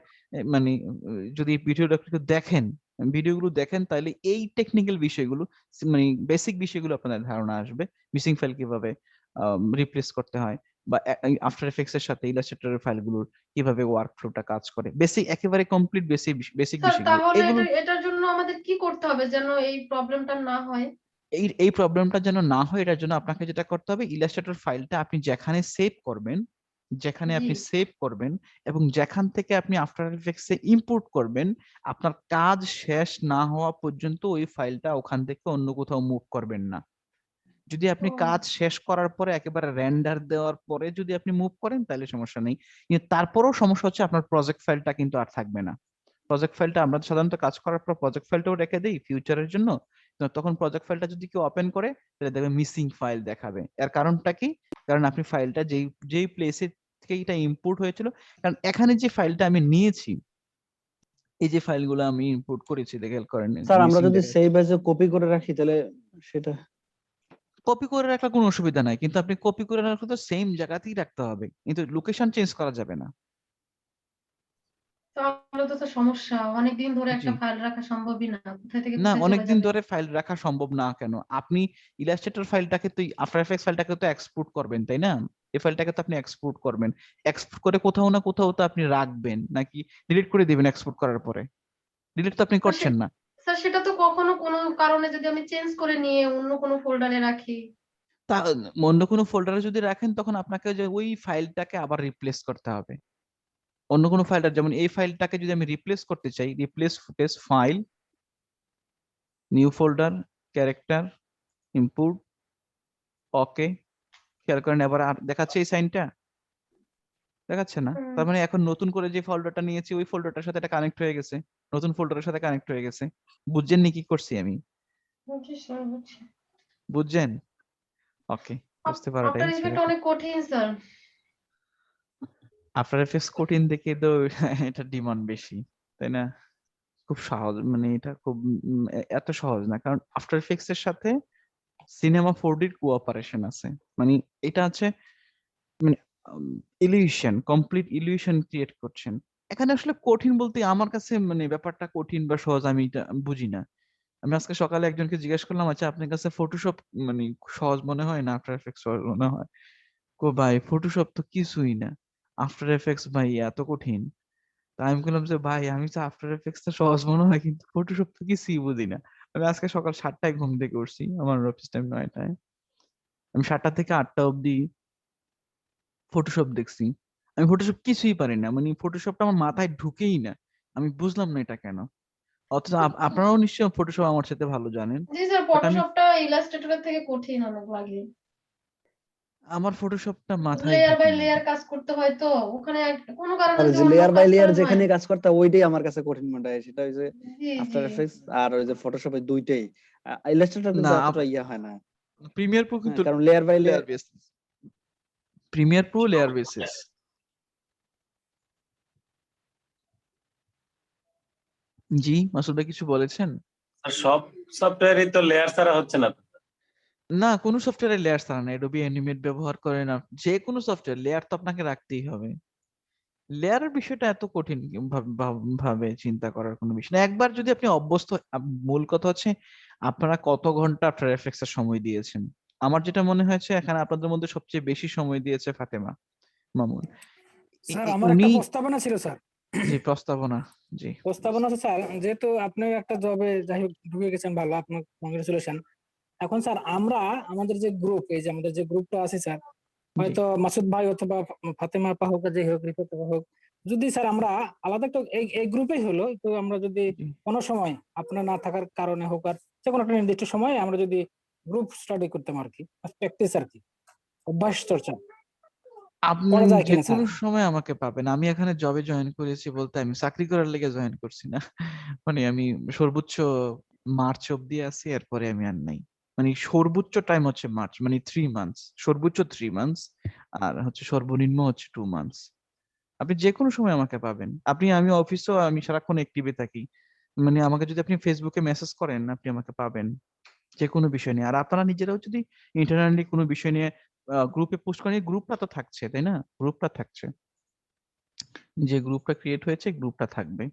মানে যদি ভিডিওটা একটু দেখেন, ভিডিওগুলো দেখেন, তাহলে এই টেকনিক্যাল বিষয়গুলো, মানে বেসিক বিষয়গুলো আপনাদের ধারণা আসবে। মিসিং ফাইল কিভাবে রিপ্লেস করতে হয়, বা আফটার এফেক্টস এর সাথে ইলাস্ট্রেটরের ফাইলগুলোর কিভাবে ওয়ার্কফ্লোটা কাজ করে, বেসিক একেবারে কমপ্লিট বেসিক বেসিক স্যার বিষয়গুলো তাহলে এগুলো। এটার জন্য আমাদের কি করতে হবে যেন এই প্রবলেমটা না হয়? এই প্রবলেমটা যেন না হয়, এটার জন্য আপনাকে যেটা করতে হবে, ইলাস্ট্রেটর ফাইলটা আপনি যেখানে সেভ করবেন, যেখানে জি। আপনি সেভ করবেন এবং যেখান থেকে আপনি আফটার এফেক্টস এ ইম্পোর্ট করবেন, আপনার কাজ শেষ না হওয়া পর্যন্ত ওই ফাইলটা ওখান থেকে অন্য কোথাও মুভ করবেন না। যদি আপনি ও, কাজ শেষ করার পরে একেবারে রেন্ডার দেওয়ার পরে যদি আপনি মুভ করেন তাহলে সমস্যা নেই, কিন্তু তারপরেও সমস্যা হচ্ছে আপনার প্রজেক্ট ফাইলটা কিন্তু আর থাকবে না। প্রজেক্ট ফাইলটা আমরা সাধারণত কাজ করার পর প্রজেক্ট ফাইলটাও রেখে দেই ফিউচারের জন্য। তো তখন প্রজেক্ট ফাইলটা যদি কেউ ওপেন করে তাহলে দেখবে মিসিং ফাইল দেখাবে। এর কারণটা কি? কারণ আপনি ফাইলটা যেই যেই প্লেসে থেকে এটা ইম্পোর্ট হয়েছিল, কারণ এখানে যে ফাইলটা আমি নিয়েছি, এই যে ফাইলগুলো আমি ইম্পোর্ট করেছি, দেখে খেয়াল করেন স্যার আমরা মিসিং যদি দেখা, সেভ অ্যাজ কপি করে রাখি তাহলে সেটা কপি করে রাখলে কোনো অসুবিধা নাই, কিন্তু আপনি কপি করে রাখলে তো সেম জায়গাতেই রাখতে হবে, কিন্তু লোকেশন চেঞ্জ করা যাবে না। তাহলে তো সমস্যা, অনেকদিন ধরে জি, একটা ফাইল রাখা সম্ভবই না, কোথায় থেকে না কোথায় চলে অনেকদিন যাবে। ধরে ফাইল রাখা সম্ভব না কেন? আপনি ইলাস্ট্রেটর ফাইলটাকে তো, আফটার এফেক্টস ফাইলটাকে তো এক্সপোর্ট করবেন, তাই না? এই ফাইলটাকে তো আপনি এক্সপোর্ট করবেন, এক্সপোর্ট করে কোথাও না কোথাও তো আপনি রাখবেন, নাকি ডিলিট করে দিবেন এক্সপোর্ট করার পরে? ডিলিট তো আপনি স্যার করছেন না। স্যার সেটা তো কখনো কোনো কারণে যদি আমি চেঞ্জ করে নিয়ে অন্য কোনো ফোল্ডারে রাখি। তা অন্য কোনো ফোল্ডারে যদি রাখেন তখন আপনাকে যে ওই ফাইলটাকে আবার রিপ্লেস করতে হবে অন্য কোনো ফাইলটা। যেমন এই ফাইলটাকে যদি আমি রিপ্লেস করতে চাই, replace footage file, new folder, character, import, okay. খেয়াল করেন এবার আর দেখাচ্ছে এই সাইনটা? দেখাচ্ছে না। হুম, তার মানে এখন নতুন করে যে ফোল্ডারটা নিয়েছি ওই ফোল্ডারটার সাথে এটা কানেক্ট হয়ে গেছে, নতুন ফোল্ডারের সাথে কানেক্ট হয়ে গেছে। বুঝছেন নি কি করছি আমি? বুঝছি স্যার, বুঝছি। বুঝছেন? ওকে, বুঝতে পারাটাই আফটার হচ্ছে ইফেক্ট ব্যাপার। অনেক কঠিন স্যার। আফটার এফেক্টস কঠিন দেখে তো এটা ডিমান্ড বেশি, তাই না? খুব সহজ, মানে এটা খুব এত সহজ না, কারণ আফটার এফেক্টস এর সাথে সিনেমা 4D কোঅপারেশন আছে। মানে এটা আছে, মানে ইলিউশন, কমপ্লিট ইলিউশন ক্রিয়েট করছেন। এখানে আসলে কঠিন বলতে আমার কাছে, মানে ব্যাপারটা কঠিন বা সহজ আমি এটা বুঝি না। আমি আজকে সকালে একজনকে জিজ্ঞেস করলাম, আচ্ছা আপনার কাছে ফটোশপ মানে সহজ মনে হয় না আফটার এফেক্টস সহজ মনে হয়? ভাই ফটোশপ তো কিছুই না, আফটার এফেক্টস ভাই এত কঠিন। তা আমি বললাম যে ভাই আমি তো আফটার এফেক্টস তো সহজ মনে হয়, কিন্তু ফটোশপ তো কিছুই বুঝি না। আমি আজকে সকাল 7টায় ঘুম থেকে উঠছি, আমার অফিস টাইম 9টায়। আমি 7টা থেকে 8টা অবধি ফটোশপ দেখছি। আমি ফটোশপ কিছুই পারি না, মানে ফটোশপটা আমার মাথায় ঢুকেই না। আমি বুঝলাম না এটা কেন। অথচ আপনারাও নিশ্চয়ই ফটোশপ আমার সাথে ভালো জানেন, জি স্যার, বাট আমি ফটোশপটা ইলাস্ট্রেটরের থেকে কঠিন অনেক লাগে। আমার ফটোশপটা মাথায় লেয়ার ঢুকে বাই না। লেয়ার কাজ করতে হয় তো, ওখানে কোনো কারণে আর যদি যে অন্য লেয়ার বাই কাজ লেয়ার করেন হয়। যেখানে কাজ করতে হয়, ওইটাই আমার কাছে কঠিন মনে হয়। সেটা হচ্ছে জি আফটার জি এফেক্টস আর ওই যে ফটোশপে, দুইটাই। ইলাস্ট্রেটর কিন্তু না, এতটা ইয়া হয় না। প্রিমিয়ার প্রো হ্যাঁ, কিন্তু কারণ layer by layer. Layer basis. Premiere pro layer basis. জি মাসুদ ভাই কিছু বলেছেন? আর সব সফটওয়্যারই তো লেয়ার ছাড়া হচ্ছে না তো। না, কোনো সফটওয়্যারে লেয়ার ছাড়া না। অ্যাডোবি অ্যানিমেট ব্যবহার করেন, যে কোনো সফটওয়্যার লেয়ার তো আপনাকে রাখতেই হবে। লেয়ারের বিষয়টা এত কঠিন ভাবে চিন্তা করার কোনো বিষয় না। একবার যদি আপনি অভ্যস্ত, মূল কথা হচ্ছে আপনারা কত ঘন্টা আফটার এফেক্টস এর সময় দিয়েছেন। আমার যেটা মনে হয়েছে এখানে আপনাদের মধ্যে সবচেয়ে বেশি সময় দিয়েছে ফাতেমা মামুন। স্যার আমার একটা উনি প্রস্তাবনা ছিল স্যার। যে প্রস্তাবনা, জি প্রস্তাবনা আছে স্যার, যেহেতু আপনি একটা জবে যাই হোক ঢুকে গেছেন, ভালো, আপনার কংগ্রেচুলেশন। এখন স্যার আমরা আমাদের যে গ্রুপ, এই যে আমাদের যে গ্রুপটা আছে স্যার, জি হয়তো মাসুদ ভাই অথবা ফাতেমা আপা হোক, যে হোক, রিফাত আপা হোক, যদি স্যার আমরা আলাদা একটা এই গ্রুপেই হলো, তো আমরা যদি জি। কোনো সময় আপনার না থাকার কারণে হোক, আর যে কোনো একটা নির্দিষ্ট সময়ে আমরা যদি গ্রুপ স্টাডি করতাম আর কি, প্র্যাকটিস আর কি, অভ্যাস চর্চা আপনি করা যায় যে কিনা স্যার? কোনো সময় আমাকে পাবেন। আমি এখানে জবে জয়েন করেছি বলতে আমি চাকরি করার লেগে জয়েন করছি না। মানে আমি সর্বোচ্চ মার্চ অব্দি আছি, এরপরে আমি আর নাই। মানে সর্বোচ্চ টাইম হচ্ছে মার্চ, মানে 3 মান্থস, সর্বোচ্চ 3 মান্থস, আর হচ্ছে সর্বনিম্ন হচ্ছে 2 মান্থস। আপনি যে কোনো সময় আমাকে পাবেন। আমি অফিসেও আমি সারাক্ষণ অ্যাক্টিভে থাকি। মানে আমাকে যদি আপনি ফেসবুকে মেসেজ করেন আপনি আমাকে পাবেন যে কোনো বিষয় নিয়ে। আর আপনারা নিজেরাও যদি ইন্টারনালি কোনো বিষয় নিয়ে গ্রুপে পোস্ট করেন, গ্রুপটা তো থাকছে তাই না? গ্রুপটা থাকছে, যে গ্রুপটা ক্রিয়েট হয়েছে গ্রুপটা থাকবে,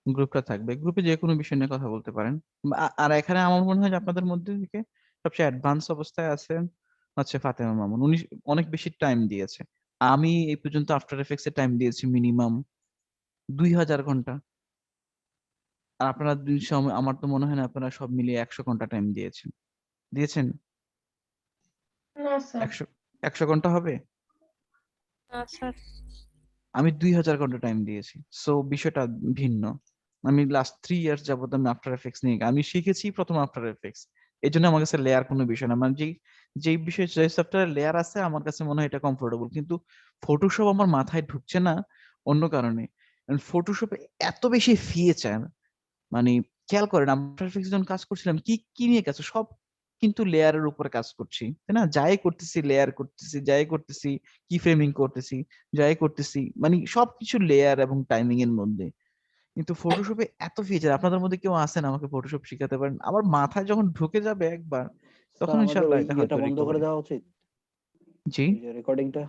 গ্রুপটা থাকবে। গ্রুপে যে কোনো বিষয় নিয়ে কথা বলতে পারেন। আর এখানে আমার মনে হয় যে আপনাদের মধ্যে থেকে সবচেয়ে অ্যাডভান্স অবস্থায় আছেন হচ্ছে ফাতেমা মামুন। উনি অনেক বেশি টাইম দিয়েছে। আমি এই পর্যন্ত আফটার এফেক্টস এ টাইম দিয়েছি মিনিমাম 2000 ঘন্টা। আর আপনারা আমার তো মনে হয় না আপনারা সব মিলিয়ে 100 ঘন্টা টাইম দিয়েছেন। দিয়েছেন? না স্যার। 100 ঘন্টা হবে? না স্যার। আমি 2000 ঘন্টা টাইম দিয়েছি। সো বিষয়টা ভিন্ন। আমি লাস্ট 3 ইয়ার্স যাবত আমি আফটার এফেক্টস নিয়ে আমি শিখেছি প্রথম আফটার এফেক্টস। এই জন্য আমার কাছে লেয়ার কোনো বিষয় না। মানে যেই বিষয় যে সফটওয়্যার লেয়ার আছে আমার কাছে মনে হয় এটা কমফোর্টেবল, কিন্তু ফটোশপ আমার মাথায় ঢুকছে না অন্য কারণে। ফটোশপে এত বেশি ফিচার, মানে খেয়াল করেন আফটার এফেক্টস যখন কাজ করছিলাম কি কি নিয়ে কাজ, সব কিন্তু লেয়ারের উপরে কাজ করছি তাই না? যাই করতেছি লেয়ার করতেছি, যাই করতেছি কি ফ্রেমিং করতেছি, যাই করতেছি, মানে সবকিছু লেয়ার এবং টাইমিং এর মধ্যে। কিন্তু ফটোশপে এত ফিচার, আপনাদের মধ্যে কেউ আছেন আমাকে ফটোশপ শিখাতে পারেন? আমার মাথায় যখন ঢুকে যাবে একবার স্যার তখন আমাদের ইনশাআল্লাহ ওই এটা হয়তো ইয়েটা বন্ধ করে রিকভারি। দেওয়া উচিত, জি ওই যে রেকর্ডিংটা,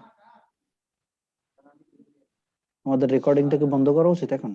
আমাদের রেকর্ডিংটাকে বন্ধ করা উচিত এখন।